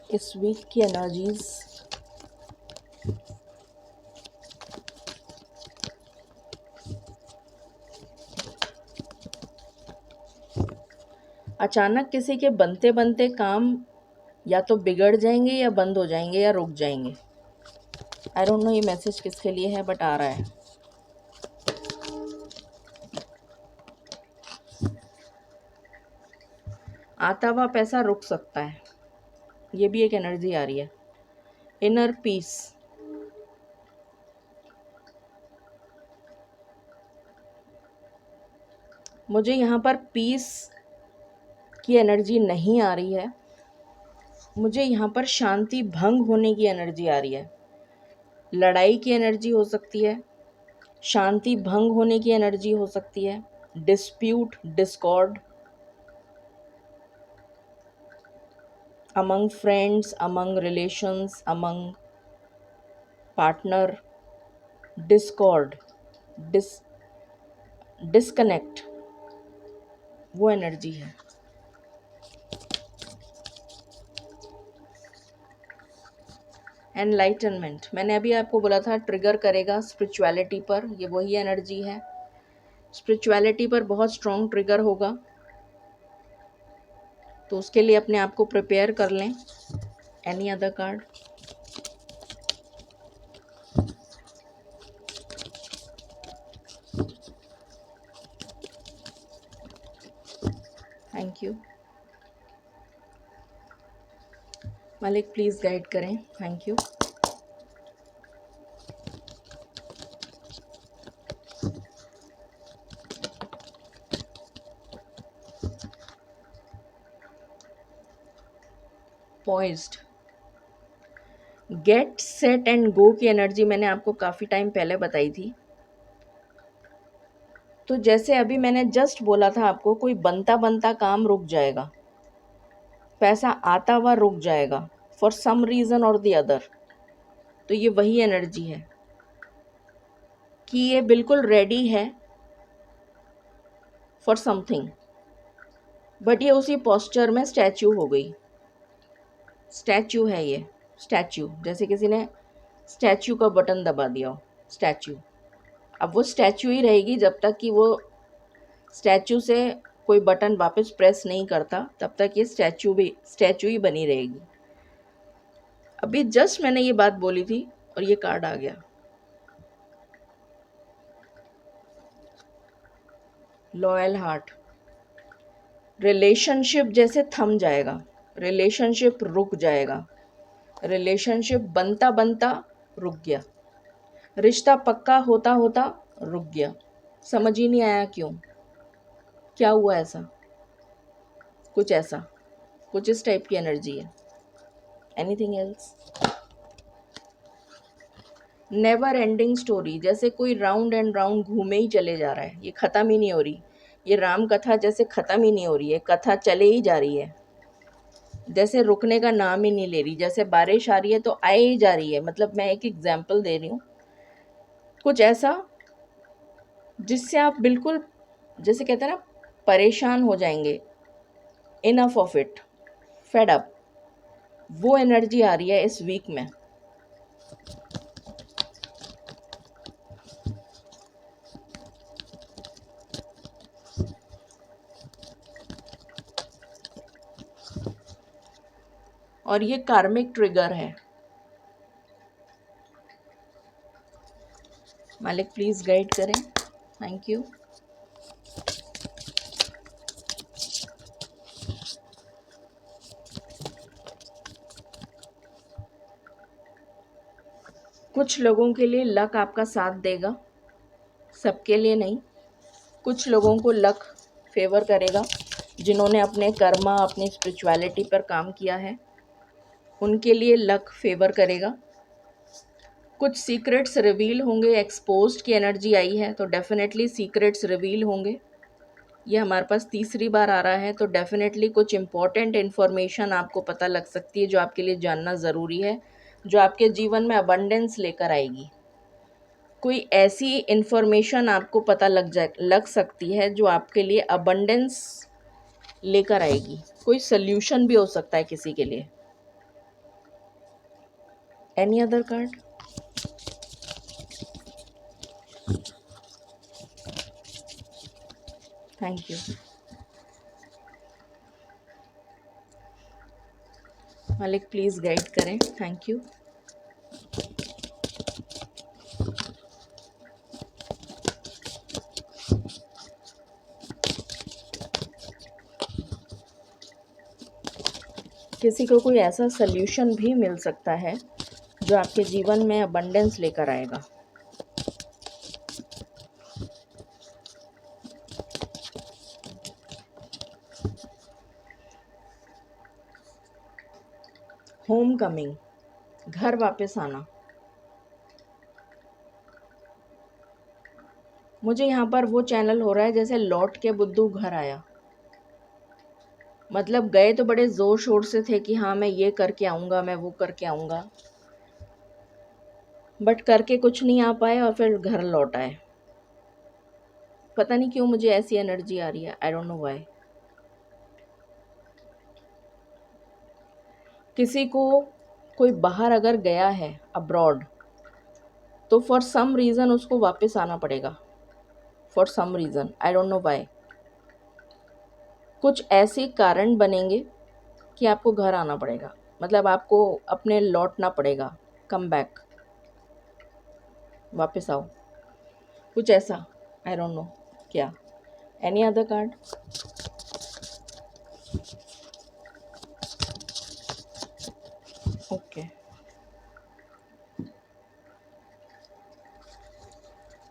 S1: इस वीक की एनर्जीज। अचानक किसी के बनते बनते काम या तो बिगड़ जाएंगे या बंद हो जाएंगे या रुक जाएंगे। आई डोंट नो ये मैसेज किसके लिए है, बट आ रहा है। आता हुआ पैसा रुक सकता है, ये भी एक एनर्जी आ रही है। Inner peace. मुझे यहाँ पर पीस की एनर्जी नहीं आ रही है, मुझे यहाँ पर शांति भंग होने की एनर्जी आ रही है। लड़ाई की एनर्जी हो सकती है, शांति भंग होने की एनर्जी हो सकती है, dispute, Discord among friends, among relations, among partner, discord, disconnect, वो एनर्जी है। एनलाइटनमेंट, मैंने अभी आपको बोला था ट्रिगर करेगा स्पिरिचुअलिटी पर, ये वही एनर्जी है। स्पिरिचुअलिटी पर बहुत स्ट्रॉन्ग ट्रिगर होगा, तो उसके लिए अपने आप को प्रिपेयर कर लें। Any other card? Thank you मालिक, प्लीज़ गाइड करें। Thank you. Poised, get set and go की एनर्जी मैंने आपको काफ़ी टाइम पहले बताई थी। तो जैसे अभी मैंने जस्ट बोला था आपको, कोई बनता बनता काम रुक जाएगा, पैसा आता हुआ रुक जाएगा फॉर सम रीज़न और द अदर। तो ये वही एनर्जी है कि ये बिल्कुल रेडी है फॉर समथिंग, बट ये उसी पोस्चर में स्टैच्यू हो गई। स्टैच्यू है ये, स्टैच्यू, जैसे किसी ने स्टैच्यू का बटन दबा दिया हो, स्टैच्यू। अब वो स्टैच्यू ही रहेगी जब तक कि वो स्टैच्यू से कोई बटन वापस प्रेस नहीं करता, तब तक ये स्टैच्यू ही बनी रहेगी। अभी जस्ट मैंने ये बात बोली थी और ये कार्ड आ गया। लॉयल हार्ट, रिलेशनशिप जैसे थम जाएगा, रिलेशनशिप रुक जाएगा, रिलेशनशिप बनता बनता रुक गया, रिश्ता पक्का होता होता रुक गया। समझ ही नहीं आया क्यों, क्या हुआ ऐसा, कुछ ऐसा, कुछ इस टाइप की एनर्जी है। Anything else? Never ending story, जैसे कोई राउंड एंड राउंड घूमे ही चले जा रहा है, ये ख़त्म ही नहीं हो रही। ये राम कथा जैसे ख़त्म ही नहीं हो रही है, कथा चले ही जा रही है, जैसे रुकने का नाम ही नहीं ले रही। जैसे बारिश आ रही है तो आए ही जा रही है। मतलब मैं एक एग्जांपल दे रही हूँ, कुछ ऐसा जिससे आप बिल्कुल, जैसे कहते हैं ना, परेशान हो जाएंगे, enough of it, fed up, वो एनर्जी आ रही है इस वीक में। और ये कार्मिक ट्रिगर है। मालिक प्लीज गाइड करें, थैंक यू। कुछ लोगों के लिए लक आपका साथ देगा, सबके लिए नहीं। कुछ लोगों को लक फेवर करेगा, जिन्होंने अपने कर्मा, अपनी स्पिरिचुअलिटी पर काम किया है, उनके लिए लक फेवर करेगा। कुछ सीक्रेट्स रिवील होंगे, एक्सपोज्ड की एनर्जी आई है तो डेफिनेटली सीक्रेट्स रिवील होंगे। ये हमारे पास तीसरी बार आ रहा है, तो डेफिनेटली कुछ इम्पॉर्टेंट इन्फॉर्मेशन आपको पता लग सकती है जो आपके लिए जानना ज़रूरी है, जो आपके जीवन में अबंडेंस लेकर आएगी। कोई ऐसी इन्फॉर्मेशन आपको पता लग सकती है जो आपके लिए अबंडेंस लेकर आएगी। कोई सल्यूशन भी हो सकता है किसी के लिए। Any other card? Thank you. मालिक प्लीज गाइड करें, थैंक यू। किसी को कोई ऐसा सल्यूशन भी मिल सकता है जो आपके जीवन में अबंडेंस लेकर आएगा। होम कमिंग, घर वापस आना। मुझे यहाँ पर वो चैनल हो रहा है जैसे लौट के बुद्धू घर आया। मतलब गए तो बड़े जोर शोर से थे कि हाँ मैं ये करके आऊँगा, मैं वो करके आऊँगा, बट करके कुछ नहीं आ पाए और फिर घर लौट आए। पता नहीं क्यों मुझे ऐसी एनर्जी आ रही है, आई डोंट नो व्हाई। किसी को, कोई बाहर अगर गया है अब्रॉड, तो फॉर सम रीज़न उसको वापस आना पड़ेगा। For some reason, I don't know why. कुछ ऐसे कारण बनेंगे कि आपको घर आना पड़ेगा, मतलब आपको अपने लौटना पड़ेगा, कम बैक, वापस आओ, कुछ ऐसा, आई डोंट नो क्या। Any other card? Okay,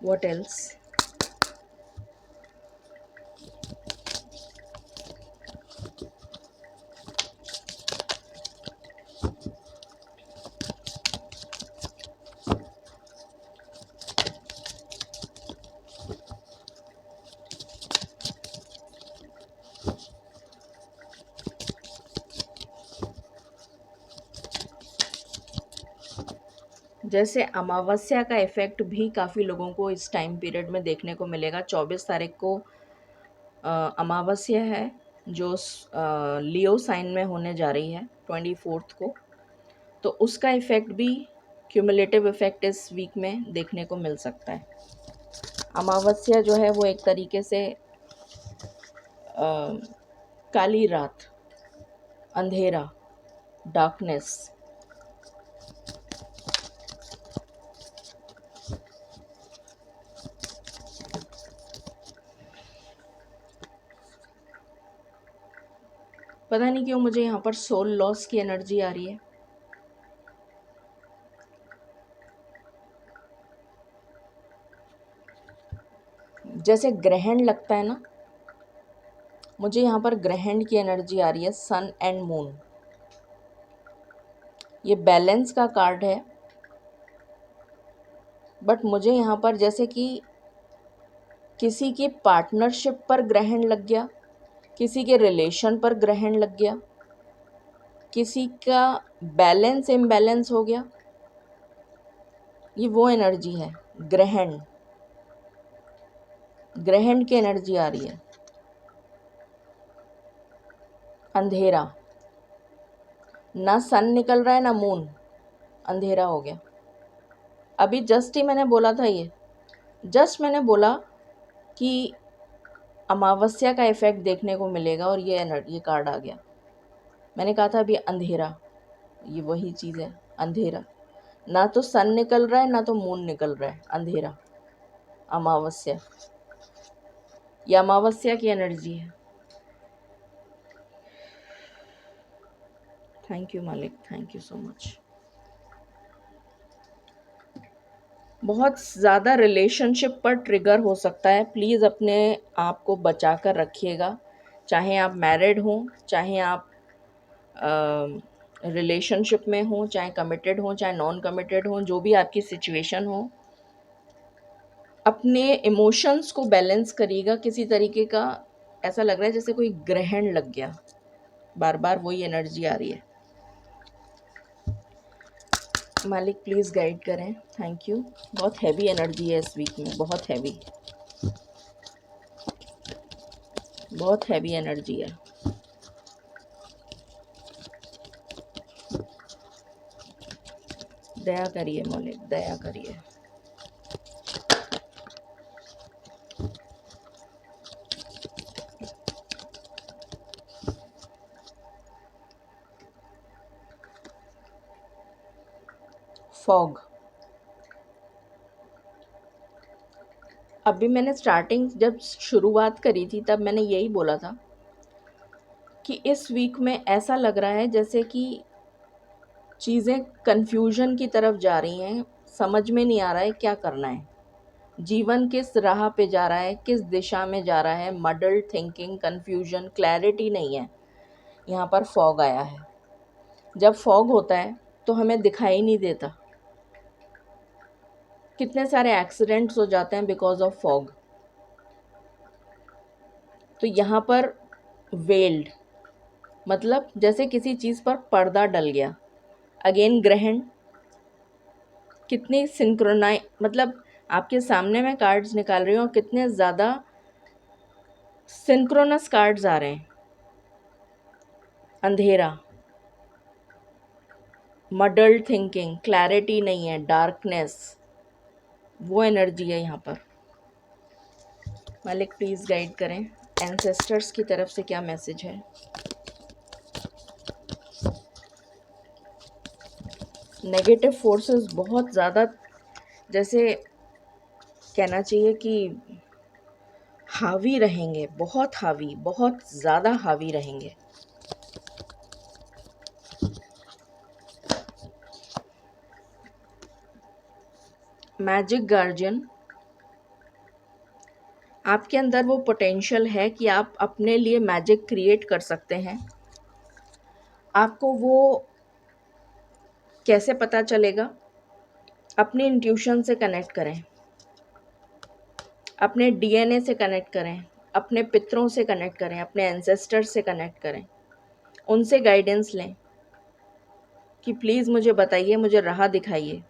S1: what else? जैसे अमावस्या का इफ़ेक्ट भी काफ़ी लोगों को इस टाइम पीरियड में देखने को मिलेगा। 24 तारीख को अमावस्या है जो लियो साइन में होने जा रही है 24 को, तो उसका इफ़ेक्ट भी, क्यूमुलेटिव इफ़ेक्ट इस वीक में देखने को मिल सकता है। अमावस्या जो है वो एक तरीके से काली रात, अंधेरा, डार्कनेस। पता नहीं क्यों मुझे यहाँ पर सोल लॉस की एनर्जी आ रही है। जैसे ग्रहण लगता है ना, मुझे यहाँ पर ग्रहण की एनर्जी आ रही है, सन एंड मून। ये बैलेंस का कार्ड है, बट मुझे यहाँ पर जैसे कि किसी की पार्टनरशिप पर ग्रहण लग गया, किसी के रिलेशन पर ग्रहण लग गया, किसी का बैलेंस इम्बैलेंस हो गया। ये वो एनर्जी है, ग्रहण। ग्रहण की एनर्जी आ रही है। अंधेरा, ना सन निकल रहा है ना मून, अंधेरा हो गया। अभी जस्ट ही मैंने बोला था, जस्ट मैंने बोला कि अमावस्या का इफेक्ट देखने को मिलेगा और ये कार्ड आ गया। मैंने कहा था अभी अंधेरा, ये वही चीज़ है, अंधेरा। ना तो सन निकल रहा है ना तो मून निकल रहा है, अंधेरा, अमावस्या। ये अमावस्या की एनर्जी है। थैंक यू मालिक, थैंक यू सो मच। बहुत ज़्यादा रिलेशनशिप पर ट्रिगर हो सकता है, प्लीज़ अपने आप को बचा कर रखिएगा। चाहे आप मैरिड हों, चाहे आप रिलेशनशिप में हों, चाहे कमिटेड हों, चाहे नॉन कमिटेड हों, जो भी आपकी सिचुएशन हो, अपने इमोशंस को बैलेंस करिएगा। किसी तरीके का ऐसा लग रहा है जैसे कोई ग्रहण लग गया, बार बार वही एनर्जी आ रही है। मालिक प्लीज़ गाइड करें, थैंक यू। बहुत हैवी एनर्जी है इस वीक में, बहुत हैवी, बहुत हैवी एनर्जी है। दया करिए मालिक, दया करिए। फॉग, अभी मैंने स्टार्टिंग जब शुरुआत करी थी तब मैंने यही बोला था कि इस वीक में ऐसा लग रहा है जैसे कि चीज़ें कन्फ्यूजन की तरफ जा रही हैं, समझ में नहीं आ रहा है क्या करना है, जीवन किस राह पे जा रहा है, किस दिशा में जा रहा है। मडल्ड थिंकिंग, कन्फ्यूजन, क्लैरिटी नहीं है। यहाँ पर फॉग आया है। जब फॉग होता है तो हमें दिखाई नहीं देता। कितने सारे एक्सीडेंट्स हो जाते हैं बिकॉज ऑफ फॉग। तो यहाँ पर वेल्ड मतलब जैसे किसी चीज़ पर पर्दा डल गया। अगेन ग्रहण, कितनी सिंक्रोनाइ मतलब आपके सामने मैं कार्ड्स निकाल रही हूँ, कितने ज़्यादा सिंक्रोनस कार्ड्स आ रहे हैं। अंधेरा, मडल्ड थिंकिंग, क्लैरिटी नहीं है, डार्कनेस, वो एनर्जी है यहाँ पर। मालिक प्लीज़ गाइड करें, एंसेस्टर्स की तरफ से क्या मैसेज है। नेगेटिव फोर्सेस बहुत ज़्यादा, जैसे कहना चाहिए कि हावी रहेंगे, बहुत हावी, बहुत ज़्यादा हावी रहेंगे। मैजिक गार्जियन, आपके अंदर वो पोटेंशियल है कि आप अपने लिए मैजिक क्रिएट कर सकते हैं। आपको वो कैसे पता चलेगा? अपने इंट्यूशन से कनेक्ट करें, अपने डीएनए से कनेक्ट करें, अपने पितरों से कनेक्ट करें, अपने एंसेस्टर्स से कनेक्ट करें, उनसे गाइडेंस लें कि प्लीज़ मुझे बताइए, मुझे राह दिखाइए।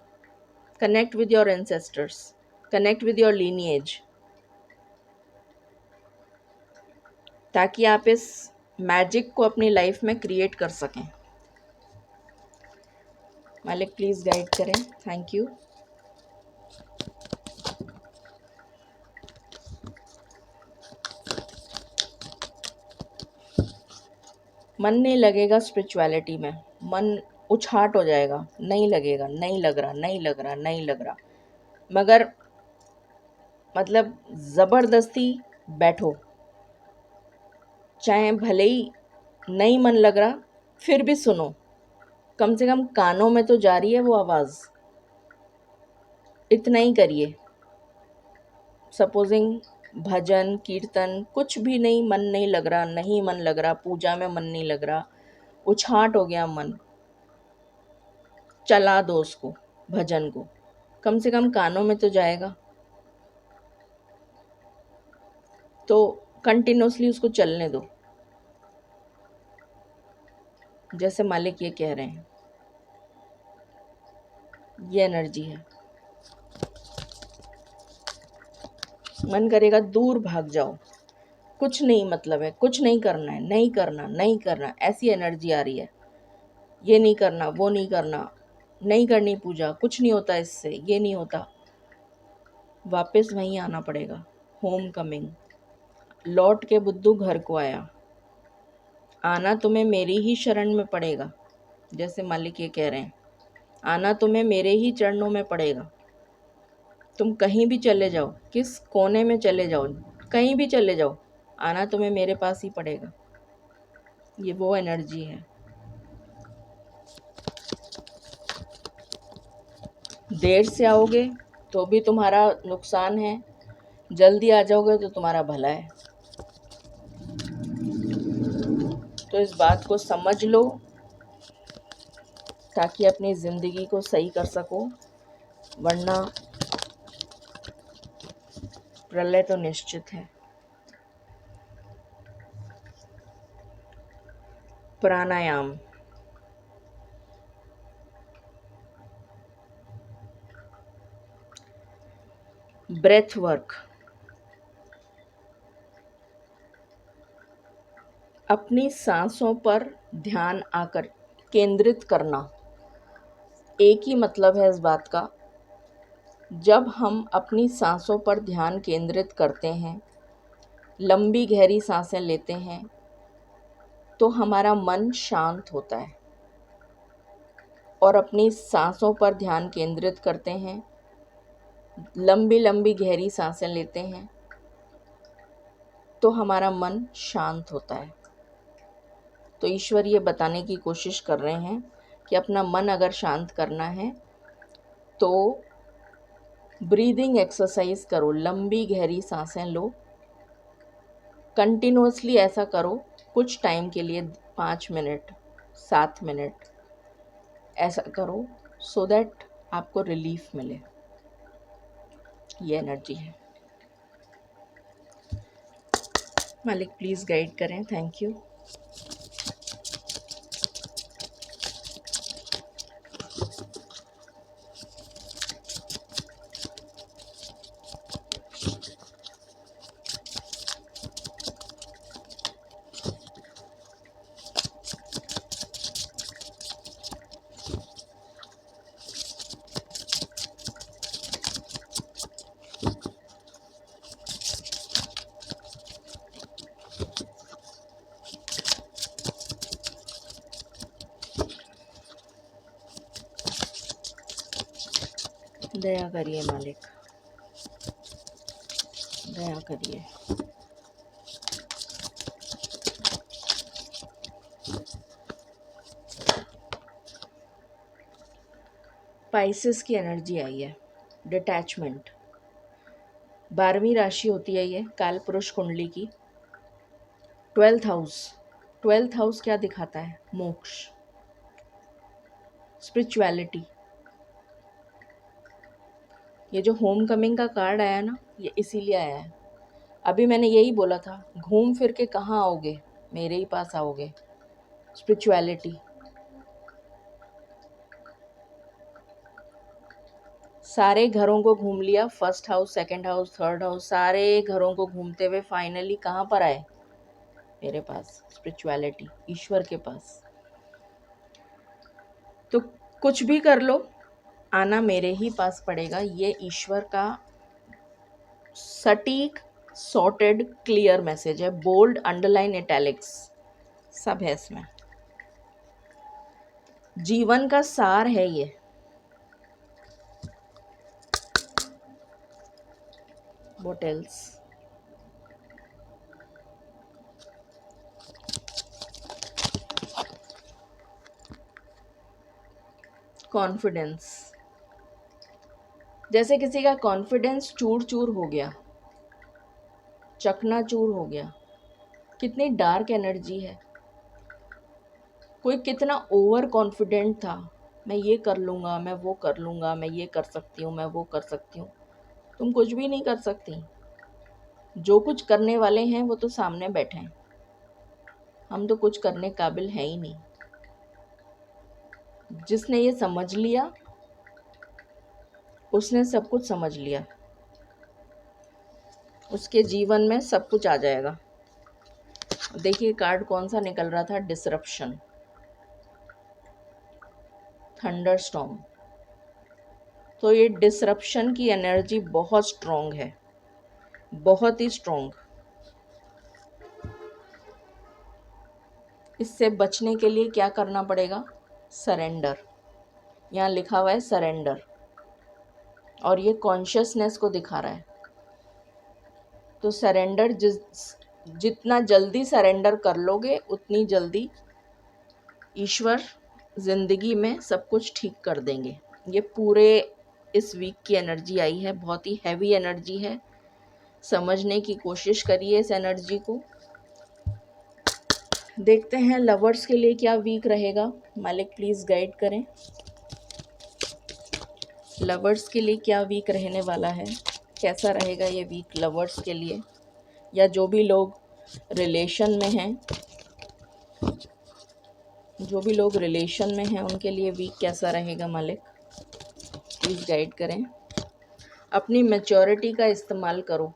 S1: Connect with your ancestors, connect with your lineage, ताकि आप इस मैजिक को अपनी लाइफ में क्रिएट कर सकें। मालिक प्लीज़ गाइड करें, थैंक यू। मन नहीं लगेगा स्पिरिचुअलिटी में, मन उछाट हो जाएगा, नहीं लगेगा, नहीं लग रहा, नहीं लग रहा, नहीं लग रहा। मगर मतलब ज़बरदस्ती बैठो, चाहे भले ही नहीं मन लग रहा, फिर भी सुनो, कम से कम कानों में तो जा रही है वो आवाज़। इतना ही करिए। सपोजिंग भजन कीर्तन कुछ भी नहीं, मन नहीं लग रहा, नहीं मन लग रहा, पूजा में मन नहीं लग रहा, उछाट हो गया मन, चला दो उसको, भजन को, कम से कम कानों में तो जाएगा। तो कंटिन्यूसली उसको चलने दो, जैसे मालिक ये कह रहे हैं। ये एनर्जी है। मन करेगा दूर भाग जाओ, कुछ नहीं मतलब है, कुछ नहीं करना है, नहीं करना, नहीं करना, ऐसी एनर्जी आ रही है। ये नहीं करना, वो नहीं करना, नहीं करनी पूजा, कुछ नहीं होता इससे, ये नहीं होता। वापस वहीं आना पड़ेगा। Home coming. लौट के बुद्धू घर को आया। आना तुम्हें मेरी ही शरण में पड़ेगा, जैसे मालिक ये कह रहे हैं। आना तुम्हें मेरे ही चरणों में पड़ेगा। तुम कहीं भी चले जाओ, किस कोने में चले जाओ, कहीं भी चले जाओ, आना तुम्हें मेरे पास ही पड़ेगा। ये वो एनर्जी है। देर से आओगे तो भी तुम्हारा नुकसान है, जल्दी आ जाओगे तो तुम्हारा भला है। तो इस बात को समझ लो ताकि अपनी ज़िंदगी को सही कर सको, वरना प्रलय तो निश्चित है। प्राणायाम। Breath work. अपनी सांसों पर ध्यान आकर केंद्रित करना। एक ही मतलब है इस बात का। जब हम अपनी सांसों पर ध्यान केंद्रित करते हैं, लंबी गहरी सांसें लेते हैं, तो हमारा मन शांत होता है। और अपनी सांसों पर ध्यान केंद्रित करते हैं, लंबी लंबी गहरी सांसें लेते हैं, तो हमारा मन शांत होता है। तो ईश्वर ये बताने की कोशिश कर रहे हैं कि अपना मन अगर शांत करना है तो ब्रीदिंग एक्सरसाइज करो, लंबी गहरी सांसें लो, कंटिन्यूअसली ऐसा करो कुछ टाइम के लिए, 5 मिनट, 7 मिनट ऐसा करो, सो दैट आपको रिलीफ मिले। ये एनर्जी है। मालिक प्लीज़ गाइड करें। Thank you. दया करिए मालिक, दया करिए। पाइसेस की एनर्जी आई है। डिटैचमेंट। 12वीं राशि होती है ये काल पुरुष कुंडली की। 12th house. 12th हाउस क्या दिखाता है? मोक्ष, स्पिरिचुअलिटी। ये जो होम कमिंग का कार्ड आया ना, ये इसीलिए आया है। अभी मैंने यही बोला था, घूम फिर के कहाँ आओगे, मेरे ही पास आओगे। स्पिरिचुअलिटी। सारे घरों को घूम लिया, 1st house, 2nd house, 3rd house, सारे घरों को घूमते हुए फाइनली कहाँ पर आए? मेरे पास, स्पिरिचुअलिटी, ईश्वर के पास। तो कुछ भी कर लो, आना मेरे ही पास पड़ेगा। ये ईश्वर का सटीक, सॉर्टेड, क्लियर मैसेज है। बोल्ड, अंडरलाइन, इटैलिक्स सब है इसमें। जीवन का सार है ये। What else? कॉन्फिडेंस, जैसे किसी का कॉन्फिडेंस चूर चूर हो गया, चकनाचूर हो गया। कितनी डार्क एनर्जी है। कोई कितना ओवर कॉन्फिडेंट था, मैं ये कर लूँगा, मैं वो कर लूँगा, मैं ये कर सकती हूँ, मैं वो कर सकती हूँ। तुम कुछ भी नहीं कर सकती। जो कुछ करने वाले हैं वो तो सामने बैठे हैं, हम तो कुछ करने काबिल है ही नहीं। जिसने ये समझ लिया उसने सब कुछ समझ लिया, उसके जीवन में सब कुछ आ जाएगा। देखिए कार्ड कौन सा निकल रहा था, डिसरप्शन, थंडरस्टॉर्म। तो ये डिसरप्शन की एनर्जी बहुत स्ट्रॉन्ग है, बहुत ही स्ट्रॉन्ग। इससे बचने के लिए क्या करना पड़ेगा, सरेंडर। यहाँ लिखा हुआ है सरेंडर, और ये कॉन्शियसनेस को दिखा रहा है। तो सरेंडर जितना जल्दी सरेंडर कर लोगे उतनी जल्दी ईश्वर ज़िंदगी में सब कुछ ठीक कर देंगे। ये पूरे इस वीक की एनर्जी आई है, बहुत ही हैवी एनर्जी है। समझने की कोशिश करिए इस एनर्जी को। देखते हैं लवर्स के लिए क्या वीक रहेगा, मालिक प्लीज़ गाइड करें। लवर्स के लिए क्या वीक रहने वाला है, कैसा रहेगा ये वीक लवर्स के लिए, या जो भी लोग रिलेशन में हैं, जो भी लोग रिलेशन में हैं उनके लिए वीक कैसा रहेगा, मालिक प्लीज़ गाइड करें। अपनी मैच्योरिटी का इस्तेमाल करो,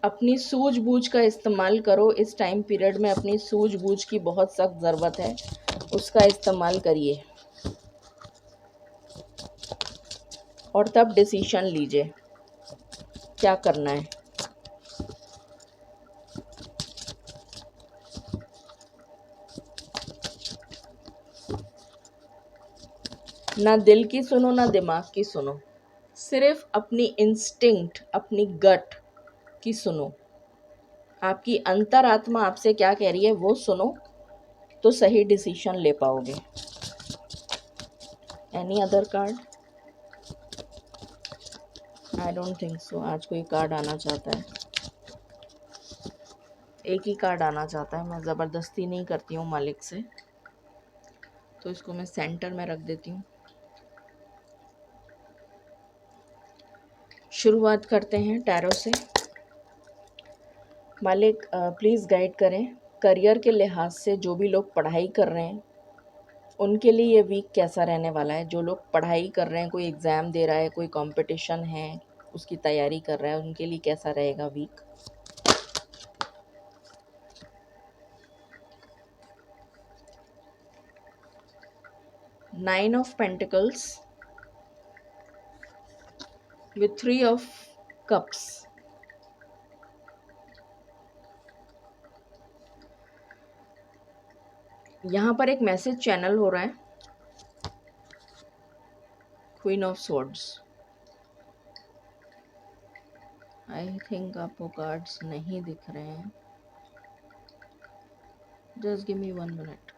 S1: अपनी सूझबूझ का इस्तेमाल करो। इस टाइम पीरियड में अपनी सूझबूझ की बहुत सख्त ज़रूरत है, उसका इस्तेमाल करिए और तब डिसीजन लीजिए क्या करना है। ना दिल की सुनो ना दिमाग की सुनो, सिर्फ अपनी इंस्टिंक्ट, अपनी गट की सुनो। आपकी अंतरात्मा आपसे क्या कह रही है वो सुनो, तो सही डिसीजन ले पाओगे। Any other card? I don't think so. आज कोई कार्ड आना चाहता है, एक ही कार्ड आना चाहता है। मैं ज़बरदस्ती नहीं करती हूँ मालिक से, तो इसको मैं सेंटर में रख देती हूँ। शुरुआत करते हैं टैरो से। मालिक प्लीज़ गाइड करें, करियर के लिहाज से जो भी लोग पढ़ाई कर रहे हैं उनके लिए ये वीक कैसा रहने वाला है। जो लोग पढ़ाई कर रहे हैं, कोई एग्ज़ाम दे रहा है, कोई कंपटीशन है उसकी तैयारी कर रहा है, उनके लिए कैसा रहेगा week. Nine of pentacles with 3 of cups. यहाँ पर एक मैसेज चैनल हो रहा है, queen of swords. I think आपको कार्ड्स नहीं दिख रहे हैं, जस्ट गिव मी 1 मिनट।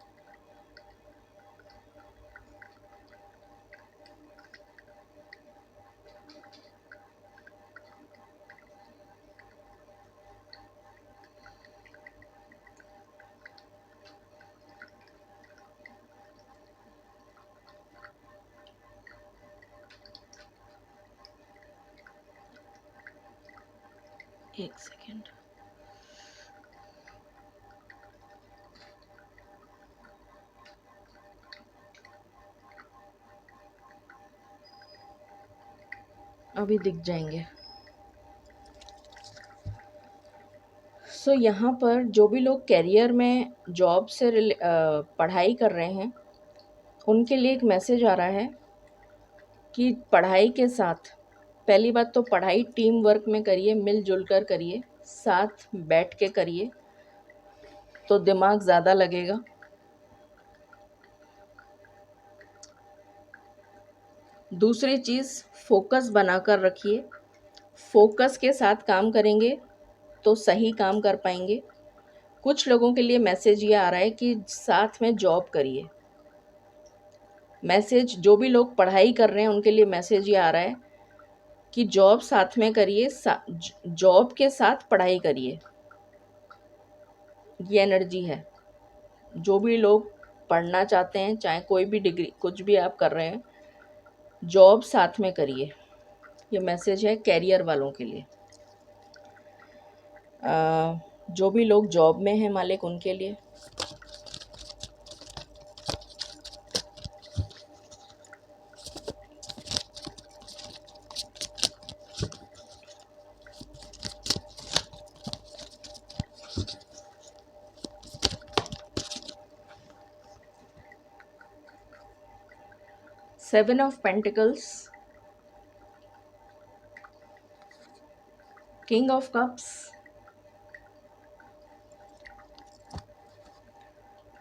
S1: एक सेकेंड। अभी दिख जाएंगे। सो यहाँ पर जो भी लोग कैरियर में जॉब से पढ़ाई कर रहे हैं उनके लिए एक मैसेज आ रहा है कि पढ़ाई के साथ, पहली बात तो पढ़ाई टीम वर्क में करिए, मिलजुल कर करिए, साथ बैठ के करिए तो दिमाग ज़्यादा लगेगा। दूसरी चीज़, फोकस बनाकर रखिए। फोकस के साथ काम करेंगे तो सही काम कर पाएंगे। कुछ लोगों के लिए मैसेज ये आ रहा है कि साथ में जॉब करिए, मैसेज, जो भी लोग पढ़ाई कर रहे हैं उनके लिए मैसेज ये आ रहा है कि जॉब साथ में करिए, जॉब के साथ पढ़ाई करिए। ये एनर्जी है। जो भी लोग पढ़ना चाहते हैं, चाहे कोई भी डिग्री कुछ भी आप कर रहे हैं, जॉब साथ में करिए। ये मैसेज है कैरियर वालों के लिए। जो भी लोग जॉब में हैं मालिक, उनके लिए। Seven of pentacles, king of cups,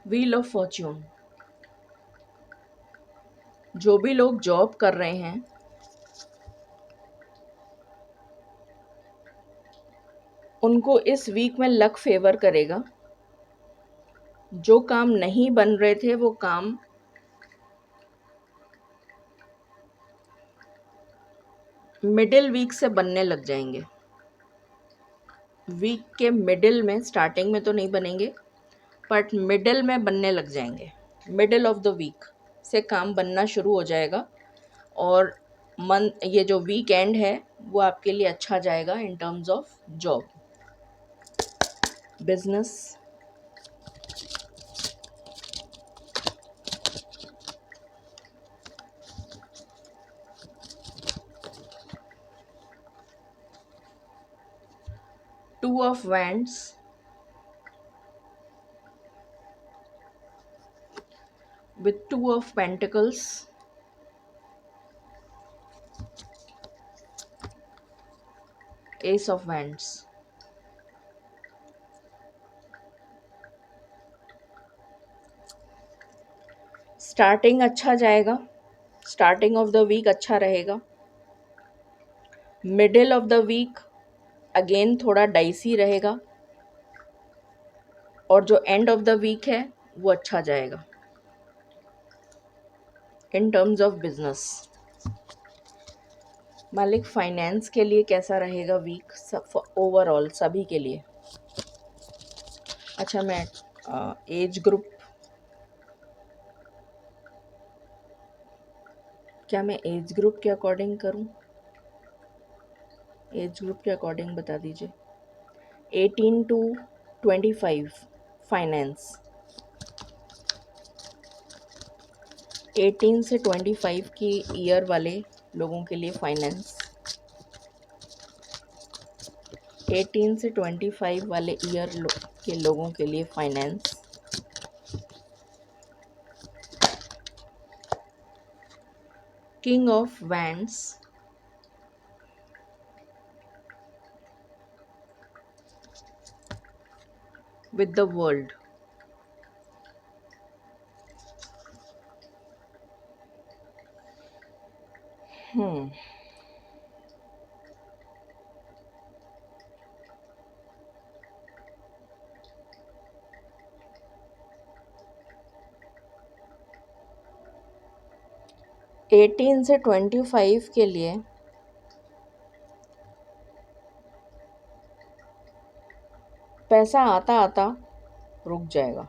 S1: wheel of Fortune. जो भी लोग जॉब कर रहे हैं, उनको इस वीक में लक फेवर करेगा। जो काम नहीं बन रहे थे वो काम मिडिल वीक से बनने लग जाएंगे। वीक के मिडिल में, स्टार्टिंग में तो नहीं बनेंगे, बट मिडिल में बनने लग जाएंगे। मिडिल ऑफ द वीक से काम बनना शुरू हो जाएगा। और ये जो वीक एंड है वो आपके लिए अच्छा जाएगा in terms of job, business. Two of wands, with two of pentacles, ace of wands। Starting अच्छा जाएगा, स्टार्टिंग ऑफ द वीक अच्छा रहेगा। Middle of the week again थोड़ा डाइसी रहेगा, और जो एंड ऑफ द वीक है वो अच्छा जाएगा इन टर्म्स ऑफ बिजनेस। मालिक, फाइनेंस के लिए कैसा रहेगा वीक, सब ओवरऑल सभी के लिए? अच्छा, मैं एज ग्रुप, क्या मैं एज ग्रुप के अकॉर्डिंग करूं? एज ग्रुप के अकॉर्डिंग बता दीजिए। 18 टू 25 फाइनेंस, 18 से 25 की ईयर वाले लोगों के लिए फाइनेंस, 18 से 25 वाले ईयर के लोगों के लिए finance. King of wands, with the world. Hmm 18 से 25 के लिए पैसा आता आता रुक जाएगा।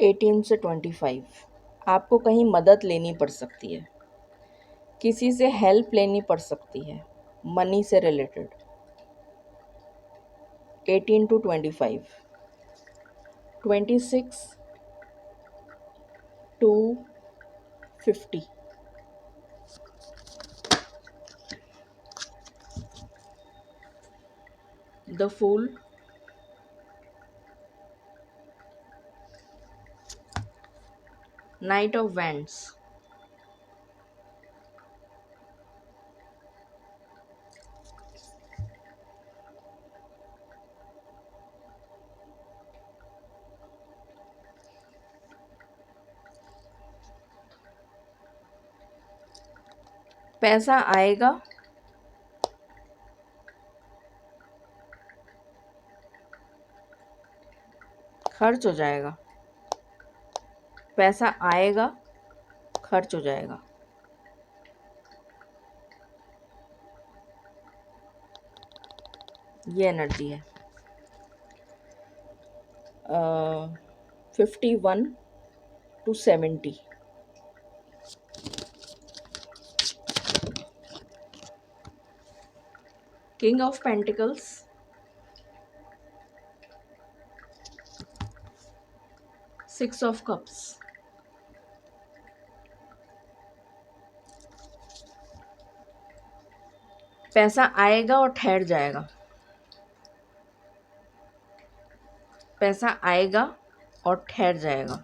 S1: एटीन से 25 आपको कहीं मदद लेनी पड़ सकती है, किसी से हेल्प लेनी पड़ सकती है, मनी से related. 18 to 25, 26 to 50। The fool, knight of wands, पैसा आएगा खर्च हो जाएगा। पैसा आएगा, खर्च हो जाएगा। ये एनर्जी है। 51 to 70। King of pentacles, 6 of cups। पैसा आएगा और ठहर जाएगा। पैसा आएगा और ठहर जाएगा।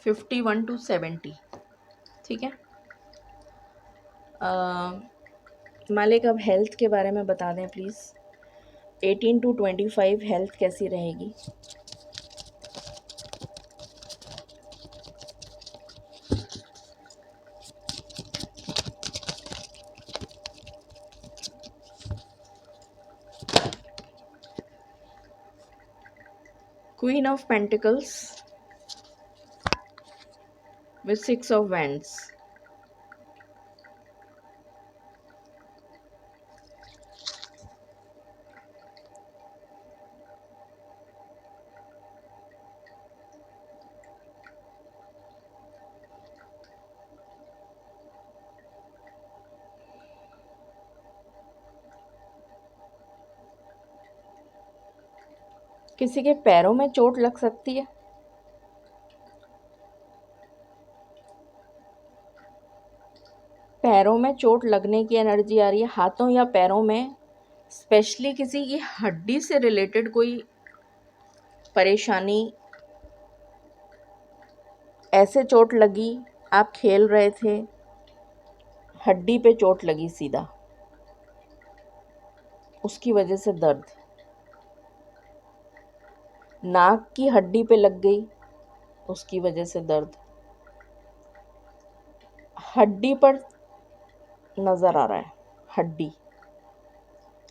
S1: 51 to 70। ठीक है। मालिक, अब हेल्थ के बारे में बता दें प्लीज़। 18 to 25 हेल्थ कैसी रहेगी? Queen of pentacles with 6 of wands। किसी के पैरों में चोट लग सकती है। पैरों में चोट लगने की एनर्जी आ रही है। हाथों या पैरों में, स्पेशली किसी की हड्डी से रिलेटेड कोई परेशानी। ऐसे चोट लगी, आप खेल रहे थे, हड्डी पे चोट लगी सीधा, उसकी वजह से दर्द। नाक की हड्डी पे लग गई, उसकी वजह से दर्द। हड्डी पर नज़र आ रहा है, हड्डी,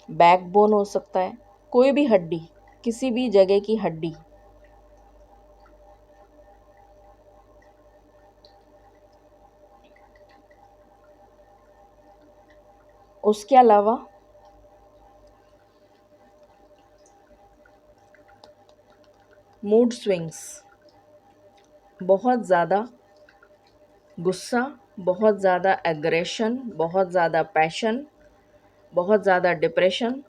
S1: बैकबोन हो सकता है, कोई भी हड्डी, किसी भी जगह की हड्डी। उसके अलावा मूड स्विंग्स, बहुत ज़्यादा गुस्सा, बहुत ज़्यादा एग्रेशन, बहुत ज़्यादा पैशन, बहुत ज़्यादा डिप्रेशन,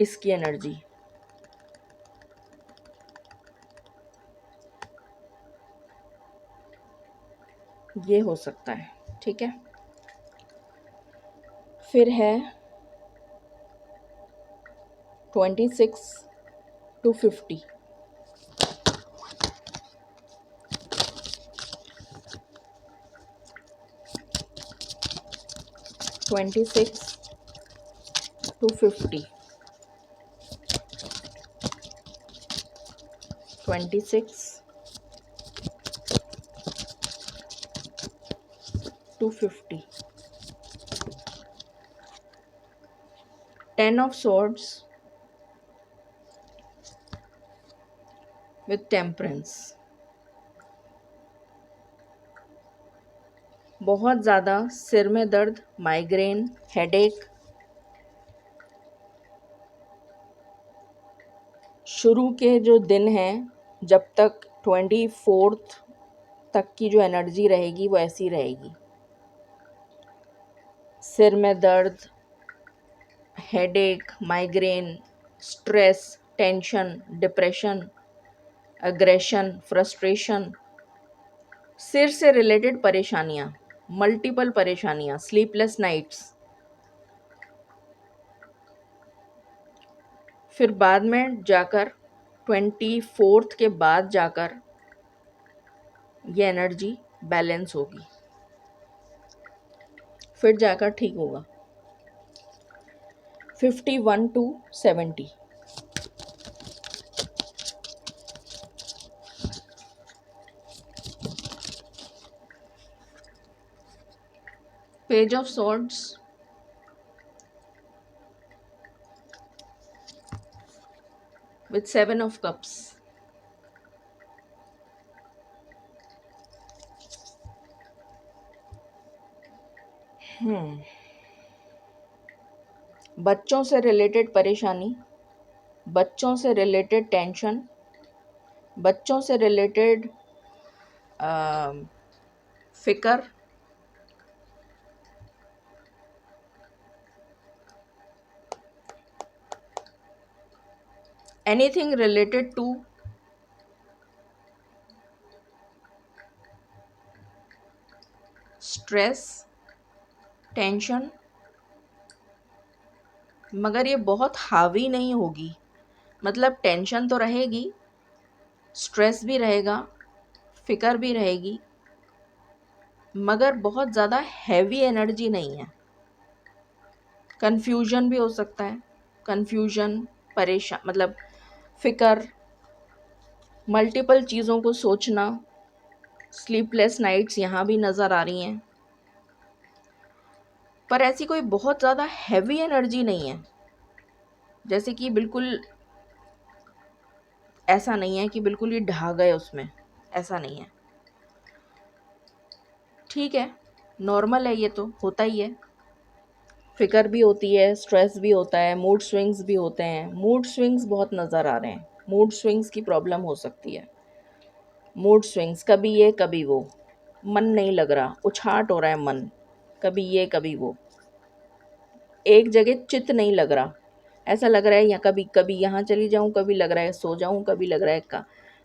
S1: इसकी एनर्जी। ये हो सकता है। ठीक है। फिर है 26 to 50। 26 to 50। 26 to 50। 10 of swords with temperance। बहुत ज़्यादा सिर में दर्द, माइग्रेन, हेडेक। शुरू के जो दिन हैं, जब तक 24th तक की जो एनर्जी रहेगी वो ऐसी रहेगी। सिर में दर्द, headache, migraine, stress, tension, depression, aggression, frustration, सिर से रिलेटेड परेशानियाँ, मल्टीपल परेशानियाँ, स्लीपलेस नाइट्स। फिर बाद में जाकर 24th के बाद जाकर ये एनर्जी बैलेंस होगी, फिर जाकर ठीक होगा। 51 to 70। Page of swords with 7 of cups. बच्चों से रिलेटेड परेशानी, बच्चों से रिलेटेड टेंशन, बच्चों से रिलेटेड फिक्र, anything related to stress, tension, मगर ये बहुत हावी नहीं होगी। मतलब टेंशन तो रहेगी, स्ट्रेस भी रहेगा, फिक्र भी रहेगी, मगर बहुत ज़्यादा हैवी एनर्जी नहीं है। कन्फ्यूजन भी हो सकता है, कन्फ्यूजन, परेशान, मतलब फिक्र, मल्टीपल चीज़ों को सोचना, स्लीपलेस नाइट्स यहाँ भी नज़र आ रही हैं। पर ऐसी कोई बहुत ज़्यादा हैवी एनर्जी नहीं है, जैसे कि बिल्कुल ऐसा नहीं है कि बिल्कुल ही ढह गए उसमें, ऐसा नहीं है। ठीक है, नॉर्मल है, ये तो होता ही है। फिक्र भी होती है, स्ट्रेस भी होता है, मूड स्विंग्स भी होते हैं। मूड स्विंग्स बहुत नज़र आ रहे हैं, मूड स्विंग्स की प्रॉब्लम हो सकती है। मूड स्विंग्स, कभी ये कभी वो, मन नहीं लग रहा, उछाट हो रहा है मन, कभी ये कभी वो, एक जगह चित नहीं लग रहा। ऐसा लग रहा है या कभी कभी यहाँ चली जाऊँ, कभी लग रहा है सो जाऊँ, कभी लग रहा है का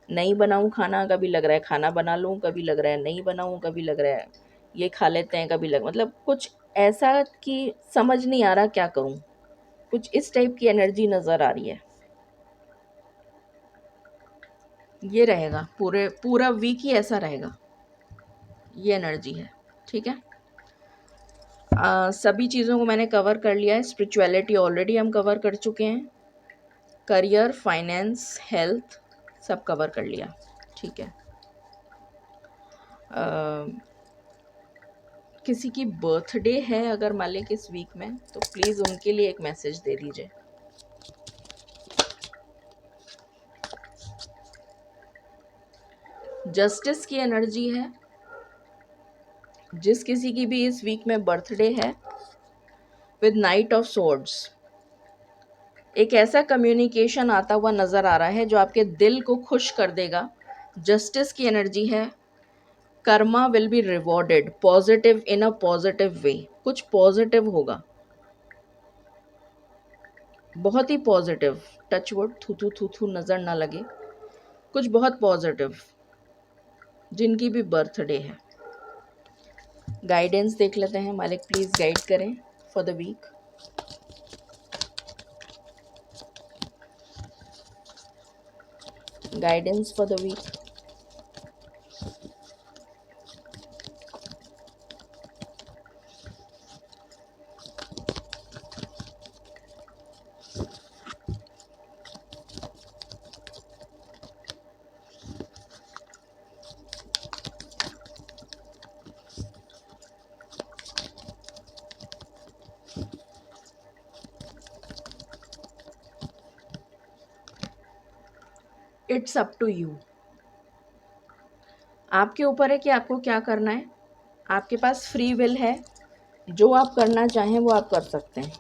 S1: नहीं बनाऊँ खाना, कभी लग रहा है खाना बना लूँ, कभी लग रहा है नहीं बनाऊँ, कभी लग रहा है ये खा लेते हैं, कभी मतलब कुछ ऐसा कि समझ नहीं आ रहा क्या करूँ। कुछ इस टाइप की एनर्जी नज़र आ रही है। ये रहेगा पूरा वीक ही ऐसा रहेगा, ये एनर्जी है। ठीक है, सभी चीज़ों को मैंने कवर कर लिया है। स्पिरिचुअलिटी ऑलरेडी हम कवर कर चुके हैं, करियर, फाइनेंस, हेल्थ सब कवर कर लिया। ठीक है, किसी की बर्थडे है अगर मान लें इस वीक में, तो प्लीज़ उनके लिए एक मैसेज दे दीजिए। जस्टिस की एनर्जी है, जिस किसी की भी इस वीक में बर्थडे है, विद नाइट ऑफ सोर्ड्स, एक ऐसा कम्युनिकेशन आता हुआ नज़र आ रहा है जो आपके दिल को खुश कर देगा। जस्टिस की एनर्जी है, Karma will be rewarded, positive, in a positive way, कुछ पॉजिटिव होगा, बहुत ही पॉजिटिव। टच वुड, थू थू थू थू नज़र ना लगे, कुछ बहुत पॉजिटिव, जिनकी भी बर्थडे है। गाइडेंस देख लेते हैं, मालिक प्लीज़ गाइड करें for the week. Guidance for the week. It's up to you, आपके ऊपर है कि आपको क्या करना है। आपके पास फ्री विल है, जो आप करना चाहें वो आप कर सकते हैं।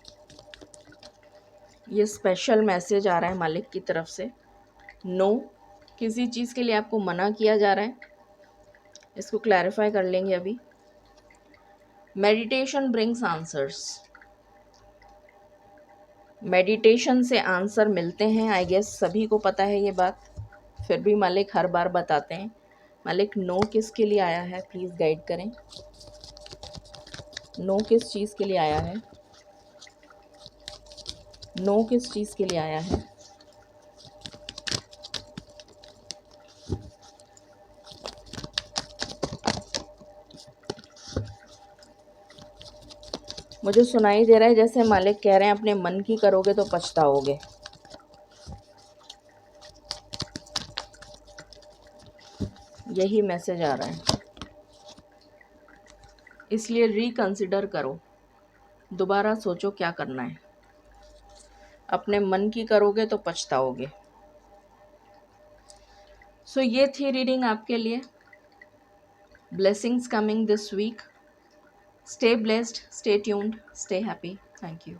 S1: ये स्पेशल मैसेज आ रहा है मालिक की तरफ से। नो, किसी चीज़ के लिए आपको मना किया जा रहा है, इसको क्लैरिफाई कर लेंगे अभी। मेडिटेशन ब्रिंग्स आंसर्स, मेडिटेशन से आंसर मिलते हैं, आई गेस सभी को पता है ये बात, फिर भी मालिक हर बार बताते हैं। मालिक नो किसके लिए आया है, प्लीज़ गाइड करें। नो किस चीज़ के लिए आया है, नो किस चीज़ के लिए आया है। मुझे सुनाई दे रहा है जैसे मालिक कह रहे हैं अपने मन की करोगे तो पछताओगे। यही मैसेज आ रहा है, इसलिए रिकंसिडर करो, दोबारा सोचो क्या करना है। अपने मन की करोगे तो पछताओगे। सो ये थी रीडिंग आपके लिए। Blessings coming this week. Stay blessed, stay tuned, stay happy. Thank you.